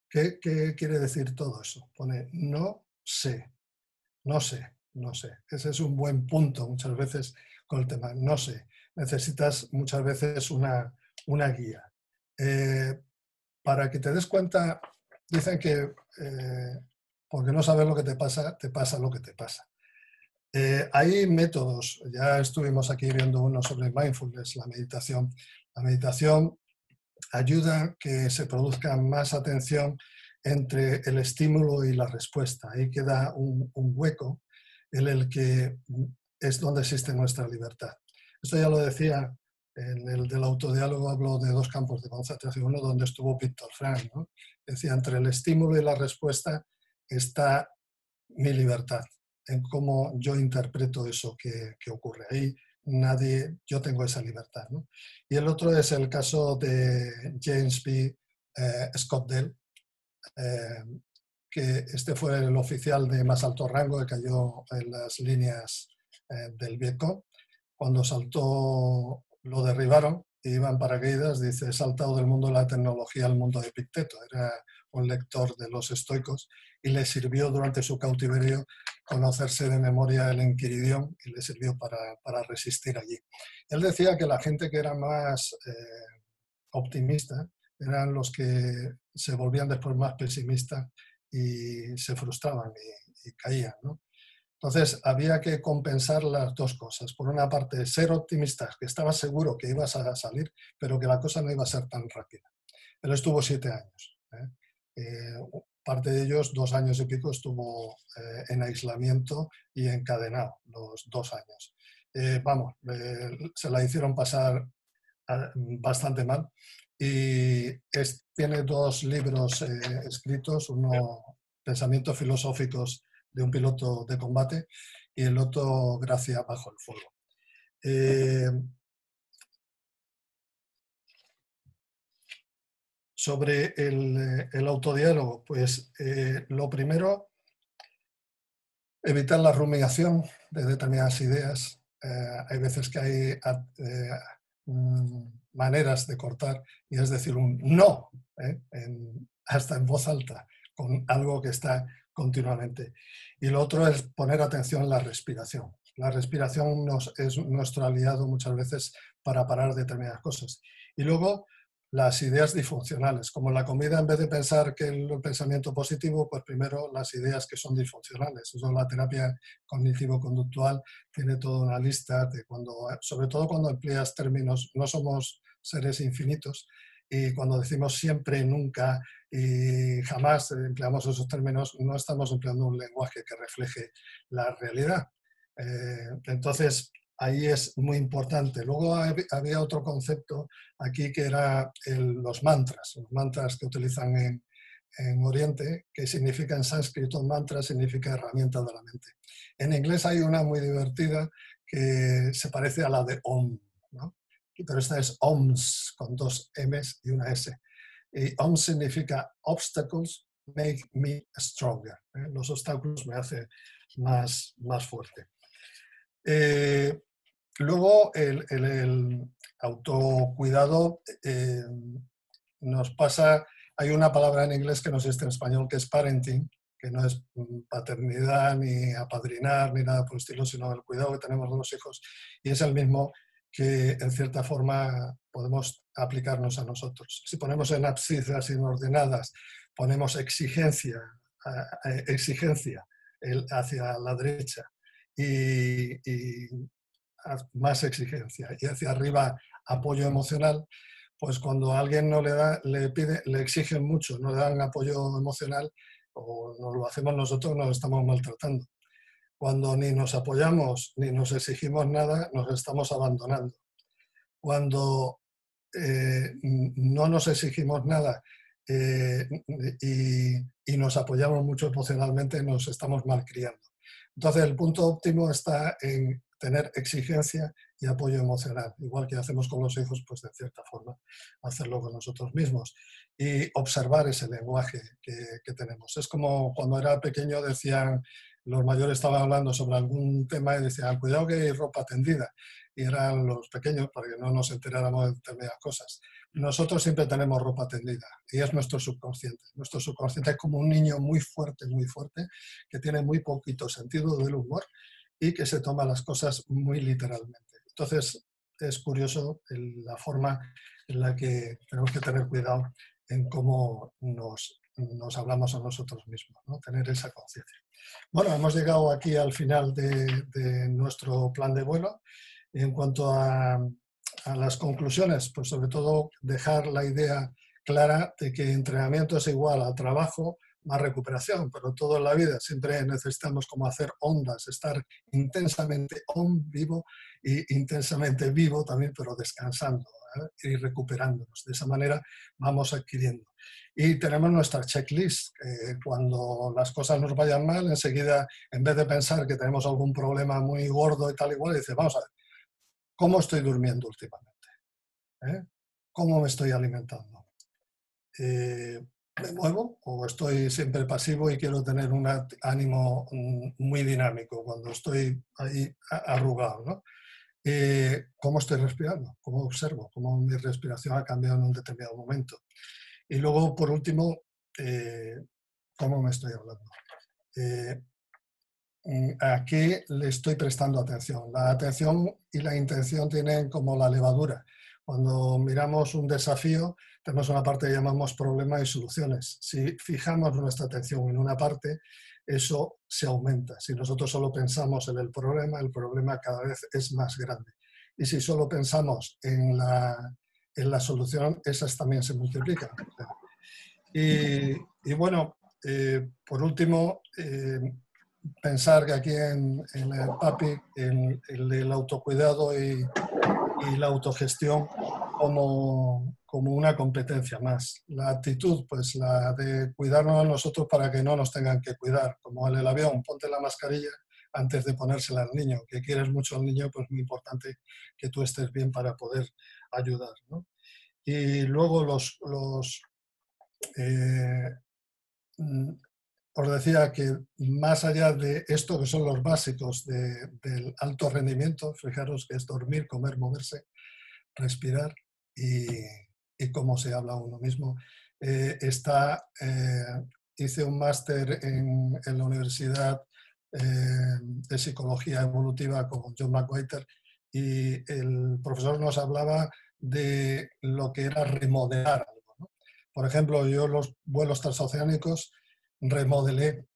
¿Qué quiere decir todo eso? Pone no sé, no sé, no sé. Ese es un buen punto muchas veces con el tema. No sé. Necesitas muchas veces una guía. Para que te des cuenta, dicen que porque no sabes lo que te pasa lo que te pasa. Hay métodos, ya estuvimos aquí viendo uno sobre mindfulness, la meditación. La meditación ayuda a que se produzca más atención entre el estímulo y la respuesta. Ahí queda un hueco en el que es donde existe nuestra libertad. Esto ya lo decía, en el del autodiálogo hablo de dos campos de concentración, uno donde estuvo Viktor Frankl, ¿no? Decía, entre el estímulo y la respuesta está mi libertad, en cómo yo interpreto eso que ocurre. Ahí yo tengo esa libertad, ¿no? Y el otro es el caso de James B. Scott-Dell, que este fue el oficial de más alto rango que cayó en las líneas del Vietcong. Cuando saltó, lo derribaron y iba en paracaídas, dice, he saltado del mundo de la tecnología al mundo de Epicteto. Era un lector de los estoicos y le sirvió durante su cautiverio conocerse de memoria el Enquiridión y le sirvió para resistir allí. Él decía que la gente que era más optimista eran los que se volvían después más pesimistas y se frustraban y caían, ¿no? Entonces, había que compensar las dos cosas. Por una parte, ser optimista, que estabas seguro que ibas a salir, pero que la cosa no iba a ser tan rápida. Él estuvo 7 años. Parte de ellos, 2 años y pico, estuvo en aislamiento y encadenado, los 2 años. Se la hicieron pasar bastante mal. Y tiene 2 libros escritos, uno, Pensamientos filosóficos de un piloto de combate, y el otro, Gracia bajo el fuego. Sobre el autodiálogo, pues lo primero, evitar la rumiación de determinadas ideas. Hay veces que hay maneras de cortar, y es decir, un no, hasta en voz alta, con algo que está continuamente. Y lo otro es poner atención en la respiración. La respiración es nuestro aliado muchas veces para parar determinadas cosas. Y luego las ideas disfuncionales. Como en la comida, en vez de pensar que el pensamiento positivo, pues primero las ideas que son disfuncionales. Eso es la terapia cognitivo-conductual, tiene toda una lista de sobre todo cuando empleas términos, no somos seres infinitos, y cuando decimos siempre, nunca y jamás empleamos esos términos, no estamos empleando un lenguaje que refleje la realidad. Entonces, ahí es muy importante. Luego había otro concepto aquí que era los mantras que utilizan en Oriente, que significa en sánscrito, mantra significa herramienta de la mente. En inglés hay una muy divertida que se parece a la de Om, ¿no? Pero esta es OMS, con 2 M's y una S. Y OM significa Obstacles make me stronger. Los obstáculos me hacen más fuerte. Luego, el autocuidado nos pasa, hay una palabra en inglés que no existe en español, que es parenting, que no es paternidad ni apadrinar ni nada por el estilo, sino el cuidado que tenemos de los hijos, y es el mismo que en cierta forma podemos aplicarnos a nosotros. Si ponemos en abscisas inordenadas, ponemos exigencia hacia la derecha y más exigencia, y hacia arriba apoyo emocional, pues cuando a alguien no le da, le exigen mucho, no le dan apoyo emocional o no lo hacemos nosotros, nos estamos maltratando. Cuando ni nos apoyamos ni nos exigimos nada, nos estamos abandonando. Cuando no nos exigimos nada y nos apoyamos mucho emocionalmente, nos estamos malcriando. Entonces, el punto óptimo está en tener exigencia y apoyo emocional, igual que hacemos con los hijos, pues de cierta forma hacerlo con nosotros mismos y observar ese lenguaje que tenemos. Es como cuando era pequeño decían, los mayores estaban hablando sobre algún tema y decían, cuidado que hay ropa tendida, y eran los pequeños para que no nos enteráramos de determinadas cosas. Nosotros siempre tenemos ropa tendida y es nuestro subconsciente. Nuestro subconsciente es como un niño muy fuerte, que tiene muy poquito sentido del humor y que se toma las cosas muy literalmente. Entonces, es curioso la forma en la que tenemos que tener cuidado en cómo nos hablamos a nosotros mismos, ¿no? Tener esa conciencia. Bueno, hemos llegado aquí al final de nuestro plan de vuelo. En cuanto a las conclusiones, pues sobre todo dejar la idea clara de que entrenamiento es igual a trabajo más recuperación, pero todo en la vida siempre necesitamos como hacer ondas, estar intensamente vivo y intensamente vivo también, pero descansando, ¿eh? Y recuperándonos. De esa manera vamos adquiriendo. Y tenemos nuestra checklist. Cuando las cosas nos vayan mal, enseguida, en vez de pensar que tenemos algún problema muy gordo y tal igual, dice, vamos a ver, ¿cómo estoy durmiendo últimamente? ¿Cómo me estoy alimentando? ¿Me muevo o estoy siempre pasivo y quiero tener un ánimo muy dinámico cuando estoy ahí arrugado, ¿no? ¿Cómo estoy respirando? ¿Cómo observo? ¿Cómo mi respiración ha cambiado en un determinado momento? Y luego, por último, ¿cómo me estoy hablando? ¿A qué le estoy prestando atención? La atención y la intención tienen como la levadura. Cuando miramos un desafío, tenemos una parte que llamamos problema y soluciones. Si fijamos nuestra atención en una parte, eso se aumenta. Si nosotros solo pensamos en el problema cada vez es más grande. Y si solo pensamos en la solución, esas también se multiplican. Y bueno, por último, pensar que aquí en el PAPI, en el autocuidado y la autogestión como una competencia más. La actitud, pues la de cuidarnos a nosotros para que no nos tengan que cuidar. Como en el avión, ponte la mascarilla antes de ponérsela al niño. Que quieres mucho al niño, pues muy importante que tú estés bien para poder ayudar, ¿no? Y luego os decía que más allá de esto que son los básicos del alto rendimiento, fijaros que es dormir, comer, moverse, respirar y cómo se habla uno mismo. Hice un máster en la Universidad de Psicología Evolutiva con John McWhorter y el profesor nos hablaba de lo que era remodelar algo, ¿no? Por ejemplo, yo los vuelos transoceánicos remodelé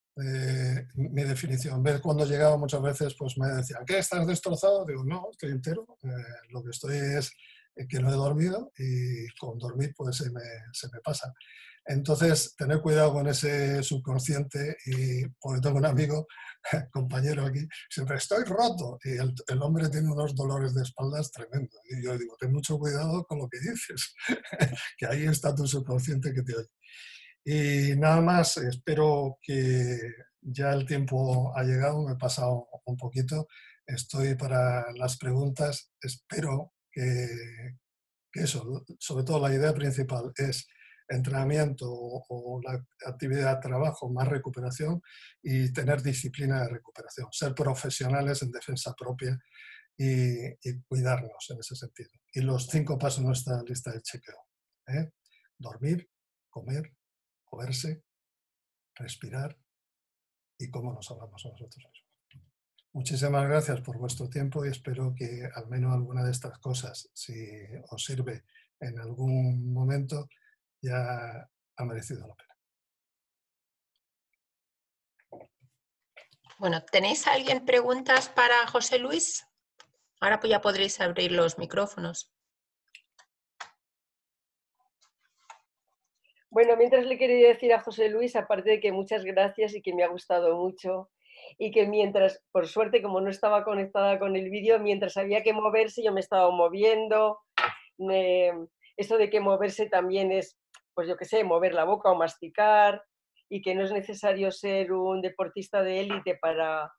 mi definición. ¿Ves? Cuando llegaba muchas veces pues me decían, ¿qué? ¿Estás destrozado? Digo, no, estoy entero. Lo que estoy es que no he dormido y con dormir pues se me pasa. Entonces, tener cuidado con ese subconsciente y porque tengo un amigo, compañero aquí, siempre estoy roto y el hombre tiene unos dolores de espaldas tremendos. Y yo digo, ten mucho cuidado con lo que dices, que ahí está tu subconsciente que te oye. Y nada más, espero que ya el tiempo ha llegado, me he pasado un poquito, estoy para las preguntas, espero que eso, sobre todo la idea principal es entrenamiento o la actividad trabajo más recuperación y tener disciplina de recuperación, ser profesionales en defensa propia y cuidarnos en ese sentido. Y los 5 pasos en nuestra lista de chequeo, ¿eh? Dormir, comer, moverse, respirar, y cómo nos hablamos a nosotros mismos. Muchísimas gracias por vuestro tiempo y espero que al menos alguna de estas cosas, si os sirve en algún momento, ya ha merecido la pena. Bueno, ¿tenéis alguien preguntas para José Luis? Ahora pues ya podréis abrir los micrófonos. Bueno, mientras le quería decir a José Luis, aparte de que muchas gracias y que me ha gustado mucho, y que mientras, por suerte, como no estaba conectada con el vídeo, mientras había que moverse, yo me estaba moviendo. Esto de que moverse también es, pues yo qué sé, mover la boca o masticar, y que no es necesario ser un deportista de élite para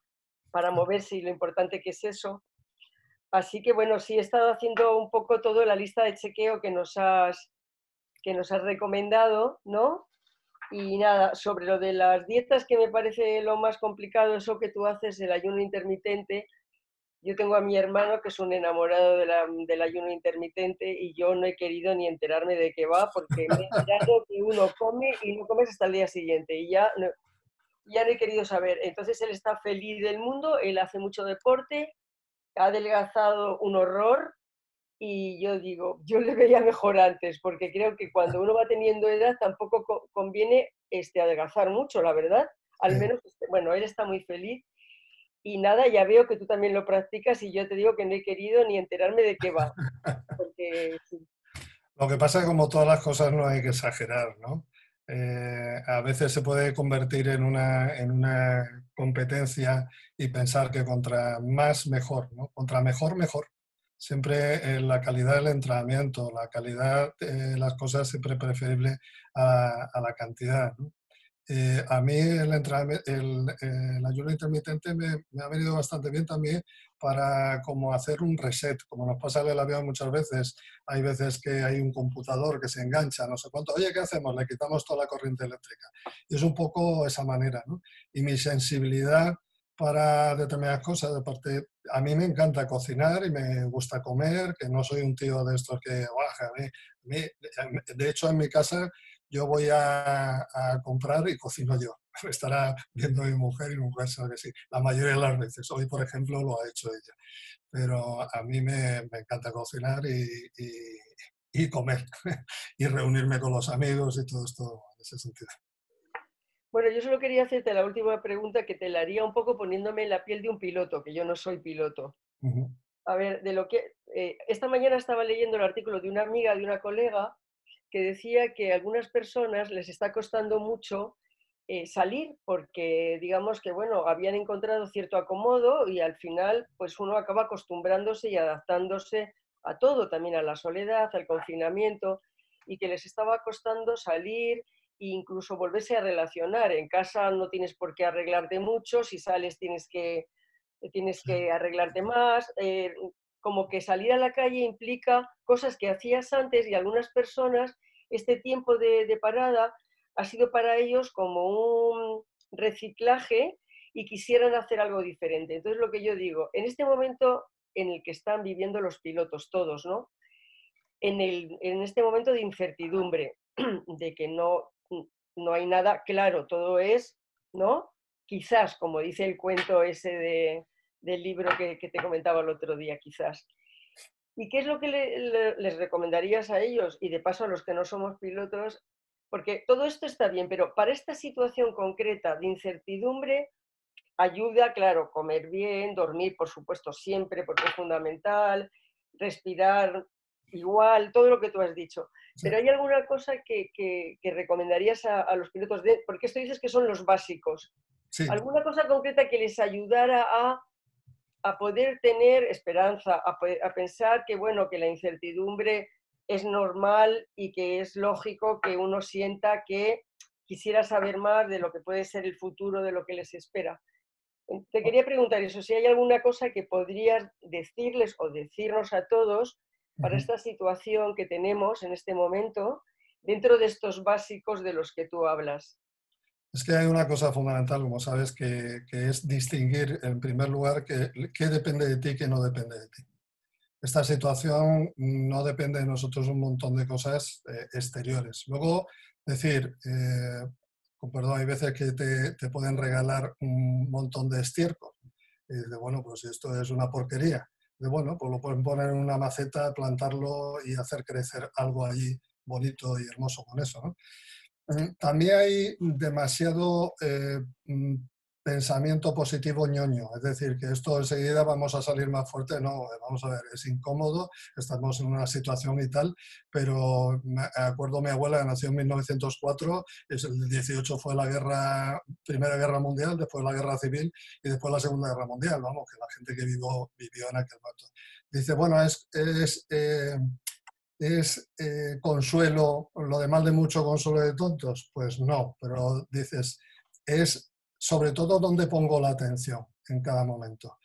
moverse, y lo importante que es eso. Así que bueno, sí he estado haciendo un poco toda la lista de chequeo que nos has recomendado, ¿no? Y nada, sobre lo de las dietas, que me parece lo más complicado, eso que tú haces, el ayuno intermitente. Yo tengo a mi hermano que es un enamorado del ayuno intermitente y yo no he querido ni enterarme de qué va, porque me he enterado que uno come y no comes hasta el día siguiente y ya no he querido saber. Entonces él está feliz del mundo, él hace mucho deporte, ha adelgazado un horror. Y yo digo, yo le veía mejor antes, porque creo que cuando uno va teniendo edad tampoco conviene adelgazar mucho, la verdad. Al menos, bueno, él está muy feliz. Y nada, ya veo que tú también lo practicas y yo te digo que no he querido ni enterarme de qué va. Porque, sí. Lo que pasa es que como todas las cosas no hay que exagerar, ¿no? A veces se puede convertir en una competencia y pensar que contra más mejor, ¿no? Contra mejor, mejor. Siempre la calidad del entrenamiento, la calidad de las cosas siempre preferible a la cantidad, ¿no? A mí el ayuno intermitente me ha venido bastante bien también para como hacer un reset, como nos pasa en el avión muchas veces. Hay veces que hay un computador que se engancha, no sé cuánto. Oye, ¿qué hacemos? Le quitamos toda la corriente eléctrica. Y es un poco esa manera, ¿no? Y mi sensibilidad para determinadas cosas, aparte, a mí me encanta cocinar y me gusta comer, que no soy un tío de estos que, de hecho, en mi casa yo voy a comprar y cocino yo. Estará viendo mi mujer y mi mujer sabe que sí, la mayoría de las veces. Hoy, por ejemplo, lo ha hecho ella. Pero a mí me encanta cocinar y comer y reunirme con los amigos y todo esto en ese sentido. Bueno, yo solo quería hacerte la última pregunta, que te la haría un poco poniéndome en la piel de un piloto, que yo no soy piloto. A ver, de lo que esta mañana estaba leyendo el artículo de una amiga, de una colega, que decía que a algunas personas les está costando mucho salir porque, digamos que, bueno, habían encontrado cierto acomodo y al final, pues uno acaba acostumbrándose y adaptándose a todo, también a la soledad, al confinamiento, y que les estaba costando salir e incluso volverse a relacionar. En casa no tienes por qué arreglarte mucho, si sales tienes que arreglarte más, como que salir a la calle implica cosas que hacías antes, y algunas personas este tiempo de parada ha sido para ellos como un reciclaje y quisieran hacer algo diferente. Entonces, lo que yo digo, en este momento en el que están viviendo los pilotos todos, ¿no? En este momento de incertidumbre, de que no hay nada claro, todo es, ¿no? Quizás, como dice el cuento ese del libro que te comentaba el otro día, quizás. ¿Y qué es lo que les recomendarías a ellos? Y de paso a los que no somos pilotos, porque todo esto está bien, pero para esta situación concreta de incertidumbre, ayuda, claro, comer bien, dormir, por supuesto, siempre, porque es fundamental, respirar igual, todo lo que tú has dicho. Sí. Pero ¿hay alguna cosa que recomendarías a los pilotos? Porque esto dices que son los básicos. Sí. ¿Alguna cosa concreta que les ayudara a poder tener esperanza, a pensar que, bueno, que la incertidumbre es normal y que es lógico que uno sienta que quisiera saber más de lo que puede ser el futuro, de lo que les espera? Te quería preguntar eso, si hay alguna cosa que podrías decirles o decirnos a todos para esta situación que tenemos en este momento, dentro de estos básicos de los que tú hablas. Es que hay una cosa fundamental, como sabes, que es distinguir, en primer lugar, qué depende de ti y qué no depende de ti. Esta situación no depende de nosotros un montón de cosas exteriores. Luego, decir, con perdón, hay veces que te pueden regalar un montón de estiércol. Y dices, bueno, pues esto es una porquería. De bueno, pues lo pueden poner en una maceta, plantarlo y hacer crecer algo allí bonito y hermoso con eso, ¿no? También hay demasiado pensamiento positivo ñoño, es decir, que esto enseguida vamos a salir más fuerte. No, vamos a ver, es incómodo, estamos en una situación y tal, pero me acuerdo mi abuela, que nació en 1904, el 18 fue la Primera Guerra Mundial, después la Guerra Civil y después la Segunda Guerra Mundial, vamos, que la gente que vivió en aquel momento. Dice, bueno, ¿es consuelo, lo de mal de mucho, consuelo de tontos? Pues no, pero dices, es sobre todo donde pongo la atención en cada momento.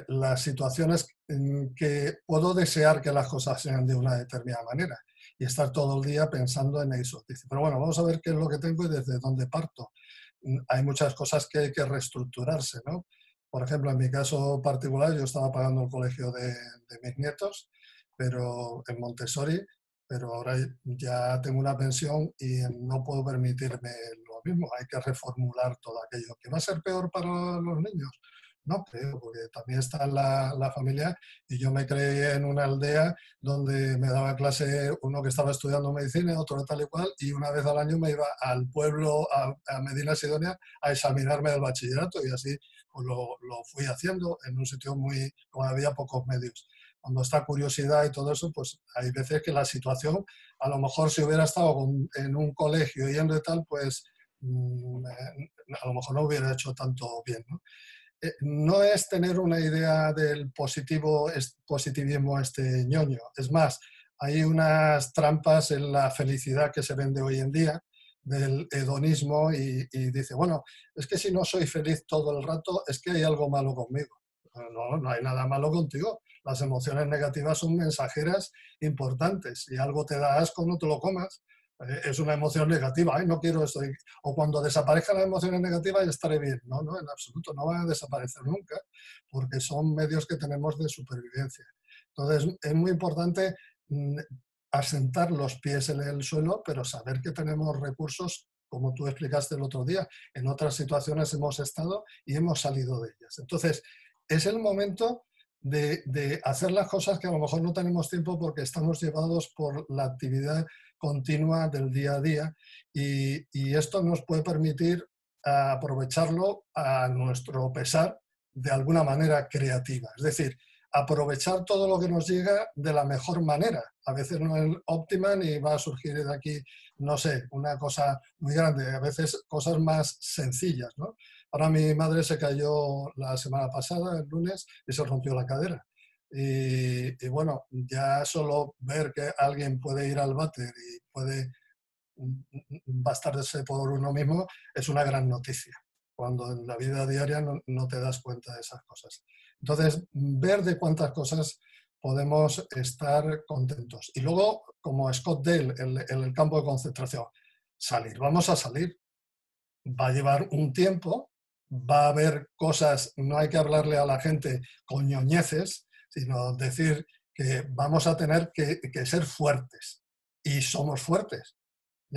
Las situaciones en que puedo desear que las cosas sean de una determinada manera y estar todo el día pensando en eso. Dice, pero bueno, vamos a ver qué es lo que tengo y desde dónde parto. Hay muchas cosas que hay que reestructurarse, ¿no? Por ejemplo, en mi caso particular, yo estaba pagando el colegio de mis nietos, pero en Montessori, pero ahora ya tengo una pensión y no puedo permitirme lo mismo. Hay que reformular todo aquello. ¿Que va a ser peor para los niños? No creo, porque también está la familia, y yo me creé en una aldea donde me daba clase uno que estaba estudiando medicina, otro tal y cual, y una vez al año me iba al pueblo, a Medina Sidonia, a examinarme del bachillerato, y así pues lo fui haciendo en un sitio como había pocos medios. Cuando está curiosidad y todo eso, pues hay veces que la situación, a lo mejor si hubiera estado en un colegio yendo y tal, pues a lo mejor no hubiera hecho tanto bien, ¿no? No es tener una idea del positivismo ñoño. Es más, hay unas trampas en la felicidad que se vende hoy en día, del hedonismo, y dice, bueno, es que si no soy feliz todo el rato, es que hay algo malo conmigo. No, no hay nada malo contigo. Las emociones negativas son mensajeras importantes. Si algo te da asco, no te lo comas. Es una emoción negativa, no quiero esto. O cuando desaparezcan las emociones negativas ya estaré bien. No, no, en absoluto, no van a desaparecer nunca, porque son medios que tenemos de supervivencia. Entonces, es muy importante asentar los pies en el suelo, pero saber que tenemos recursos, como tú explicaste el otro día. En otras situaciones hemos estado y hemos salido de ellas. Entonces, es el momento de hacer las cosas que a lo mejor no tenemos tiempo porque estamos llevados por la actividad continua del día a día, y esto nos puede permitir aprovecharlo a nuestro pesar de alguna manera creativa. Es decir, aprovechar todo lo que nos llega de la mejor manera. A veces no es óptima ni va a surgir de aquí, no sé, una cosa muy grande, a veces cosas más sencillas, ¿no? Ahora mi madre se cayó la semana pasada, el lunes, y se rompió la cadera. Y bueno, ya solo ver que alguien puede ir al váter y puede bastarse por uno mismo es una gran noticia, cuando en la vida diaria no te das cuenta de esas cosas. Entonces, ver de cuántas cosas podemos estar contentos. Y luego, como Scott Dale en el campo de concentración, salir, vamos a salir. Va a llevar un tiempo, va a haber cosas, no hay que hablarle a la gente con ñoñeces, sino decir que vamos a tener que ser fuertes, y somos fuertes.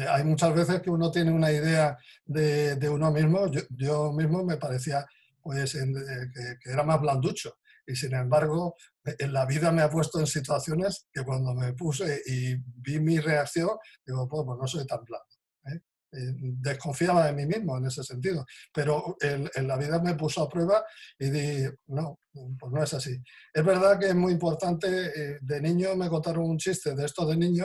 Hay muchas veces que uno tiene una idea de uno mismo. Yo mismo me parecía pues, que era más blanducho, y sin embargo en la vida me ha puesto en situaciones que cuando me puse y vi mi reacción, digo, pues no soy tan blando, ¿eh? Desconfiaba de mí mismo en ese sentido, pero en la vida me puso a prueba y dije, no, pues no es así. Es verdad que es muy importante. De niño me contaron un chiste de esto de niño,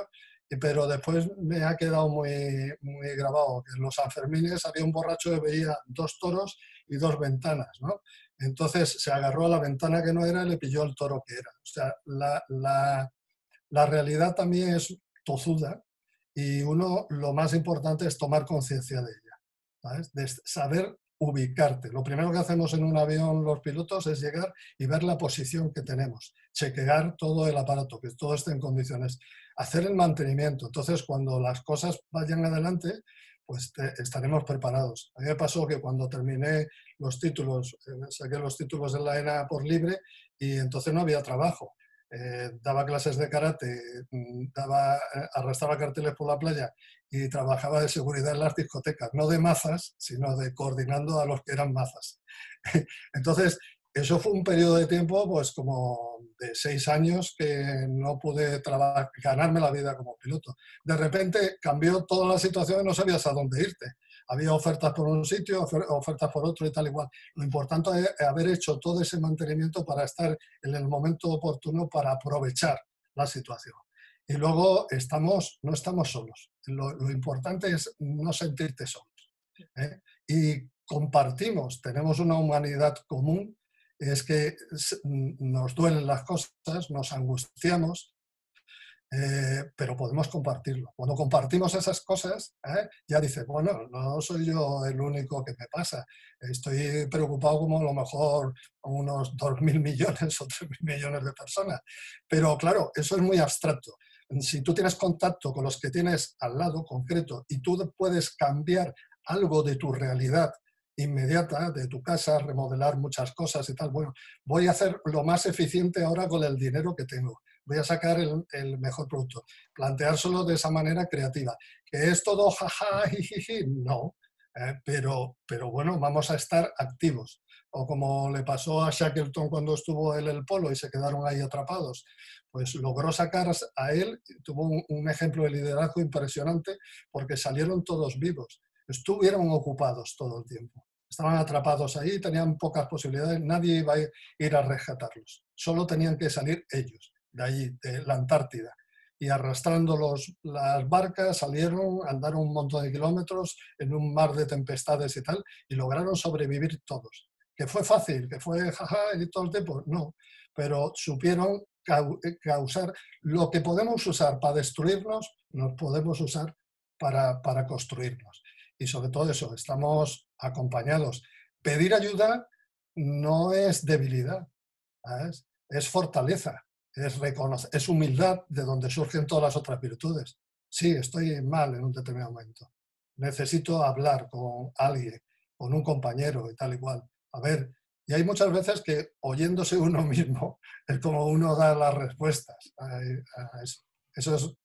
pero después me ha quedado muy, muy grabado, que en los Sanfermines había un borracho que veía 2 toros y 2 ventanas, ¿no? Entonces se agarró a la ventana que no era y le pilló el toro que era. O sea, la realidad también es tozuda, y lo más importante es tomar conciencia de ella, ¿sabes? De saber ubicarte. Lo primero que hacemos en un avión los pilotos es llegar y ver la posición que tenemos, chequear todo el aparato, que todo esté en condiciones, hacer el mantenimiento. Entonces, cuando las cosas vayan adelante, pues estaremos preparados. A mí me pasó que cuando terminé los títulos, saqué los títulos en la ENA por libre, y entonces no había trabajo. daba clases de karate, arrastraba carteles por la playa y trabajaba de seguridad en las discotecas, no de mazas, sino de coordinando a los que eran mazas. Entonces, eso fue un periodo de tiempo, pues como de 6 años que no pude ganarme la vida como piloto. De repente cambió toda la situación y no sabías a dónde irte. Había ofertas por un sitio, ofertas por otro y tal igual. Lo importante es haber hecho todo ese mantenimiento para estar en el momento oportuno para aprovechar la situación. Y luego no estamos solos. Lo importante es no sentirte solos, ¿eh? Y compartimos, tenemos una humanidad común, es que nos duelen las cosas, nos angustiamos, pero podemos compartirlo. Cuando compartimos esas cosas, ya dices, bueno, no soy yo el único que me pasa. Estoy preocupado como a lo mejor unos 2.000 millones o 3.000 millones de personas. Pero claro, eso es muy abstracto. Si tú tienes contacto con los que tienes al lado concreto y tú puedes cambiar algo de tu realidad inmediata, de tu casa, remodelar muchas cosas y tal, bueno, voy a hacer lo más eficiente ahora con el dinero que tengo. Voy a sacar el mejor producto. Planteárselo de esa manera creativa. ¿Que es todo jaja, jijiji? No. Pero bueno, vamos a estar activos. O como le pasó a Shackleton cuando estuvo en el polo y se quedaron ahí atrapados. Pues logró sacar a él, tuvo un ejemplo de liderazgo impresionante porque salieron todos vivos. Estuvieron ocupados todo el tiempo. Estaban atrapados ahí, tenían pocas posibilidades, nadie iba a ir a rescatarlos. Solo tenían que salir ellos de allí, de la Antártida. Y arrastrando las barcas salieron, andaron un montón de kilómetros en un mar de tempestades y tal, y lograron sobrevivir todos. ¿Que fue fácil? ¿Que fue jaja y todo el tiempo? No, pero supieron causar lo que podemos usar para destruirnos, nos podemos usar para construirnos. Y sobre todo eso, estamos acompañados. Pedir ayuda no es debilidad, ¿sabes? Es fortaleza. Es humildad de donde surgen todas las otras virtudes. Sí, estoy mal en un determinado momento. Necesito hablar con alguien, con un compañero y tal y cual. A ver, y hay muchas veces que oyéndose uno mismo es como uno da las respuestas a eso. Eso es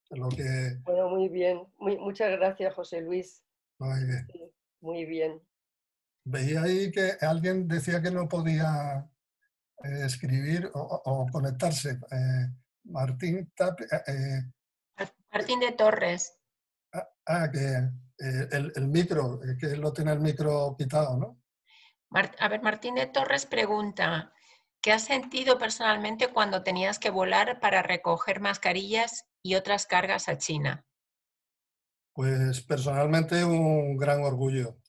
lo que... Bueno, muy bien. Muchas gracias, José Luis. Muy bien. Sí, muy bien. Veía ahí que alguien decía que no podía escribir o conectarse. Martín Martín de Torres. Que el micro, que lo tiene el micro quitado, ¿no? A ver, Martín de Torres pregunta, ¿qué has sentido personalmente cuando tenías que volar para recoger mascarillas y otras cargas a China? Pues personalmente un gran orgullo.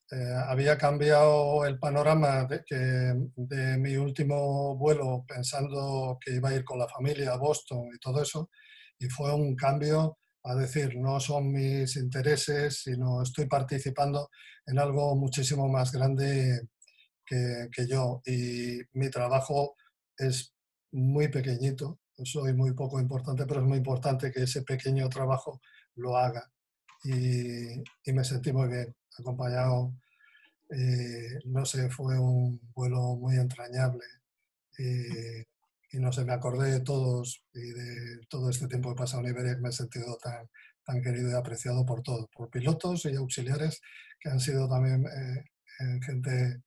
Había cambiado el panorama de mi último vuelo pensando que iba a ir con la familia a Boston y todo eso, y fue un cambio a decir, no son mis intereses, sino estoy participando en algo muchísimo más grande que yo. Y mi trabajo es muy pequeñito, soy muy poco importante, pero es muy importante que ese pequeño trabajo lo haga. Y me sentí muy bien, acompañado. No sé, fue un vuelo muy entrañable. Y no sé, me acordé de todos y de todo este tiempo que he pasado en Iberia, que me he sentido tan querido y apreciado por todos, por pilotos y auxiliares que han sido también gente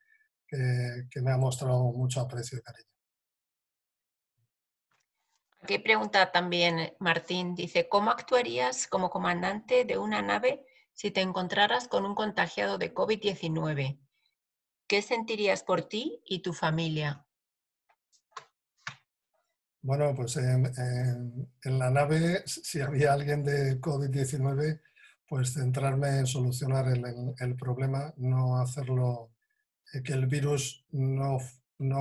que me ha mostrado mucho aprecio y cariño. Aquí pregunta también Martín, dice, ¿cómo actuarías como comandante de una nave si te encontraras con un contagiado de COVID-19? ¿Qué sentirías por ti y tu familia? Bueno, pues en la nave, si había alguien de COVID-19, pues centrarme en solucionar el problema, no hacerlo, que el virus no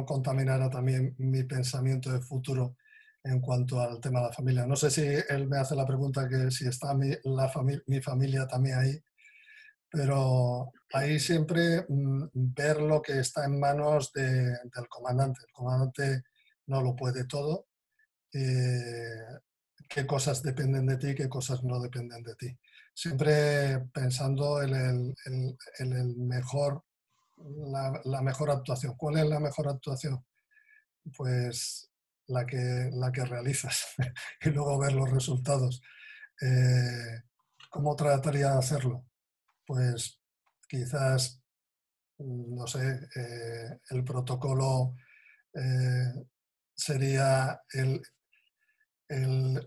contaminara también mi pensamiento de futuro en cuanto al tema de la familia. No sé si él me hace la pregunta que si está mi familia también ahí, pero ahí siempre ver lo que está en manos del comandante. El comandante no lo puede todo. Qué cosas dependen de ti, qué cosas no dependen de ti. Siempre pensando en el mejor, la mejor actuación. ¿Cuál es la mejor actuación? Pues la que realizas y luego ver los resultados. ¿Cómo trataría de hacerlo? Pues quizás, no sé, el protocolo sería el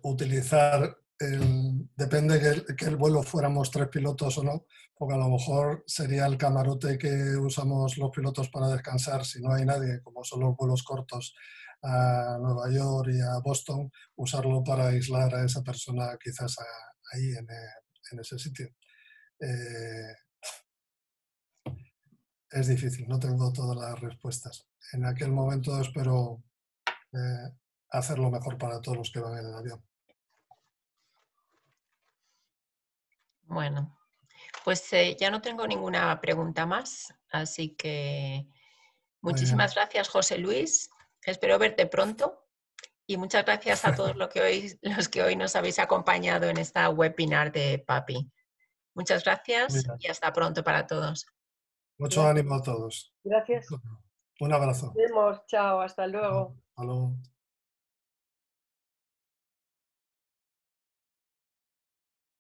utilizar, depende que el vuelo fuéramos 3 pilotos o no, porque a lo mejor sería el camarote que usamos los pilotos para descansar si no hay nadie, como son los vuelos cortos a Nueva York y a Boston, usarlo para aislar a esa persona quizás ahí en ese sitio. Es difícil, no tengo todas las respuestas. En aquel momento espero hacer lo mejor para todos los que van en el avión. Bueno, pues ya no tengo ninguna pregunta más, así que muchísimas gracias, José Luis. Espero verte pronto y muchas gracias a todos los que hoy nos habéis acompañado en esta webinar de PAPI. Muchas gracias y hasta pronto para todos. Mucho ánimo a todos. Gracias. Un abrazo. Nos vemos. Chao. Hasta luego. Hasta luego.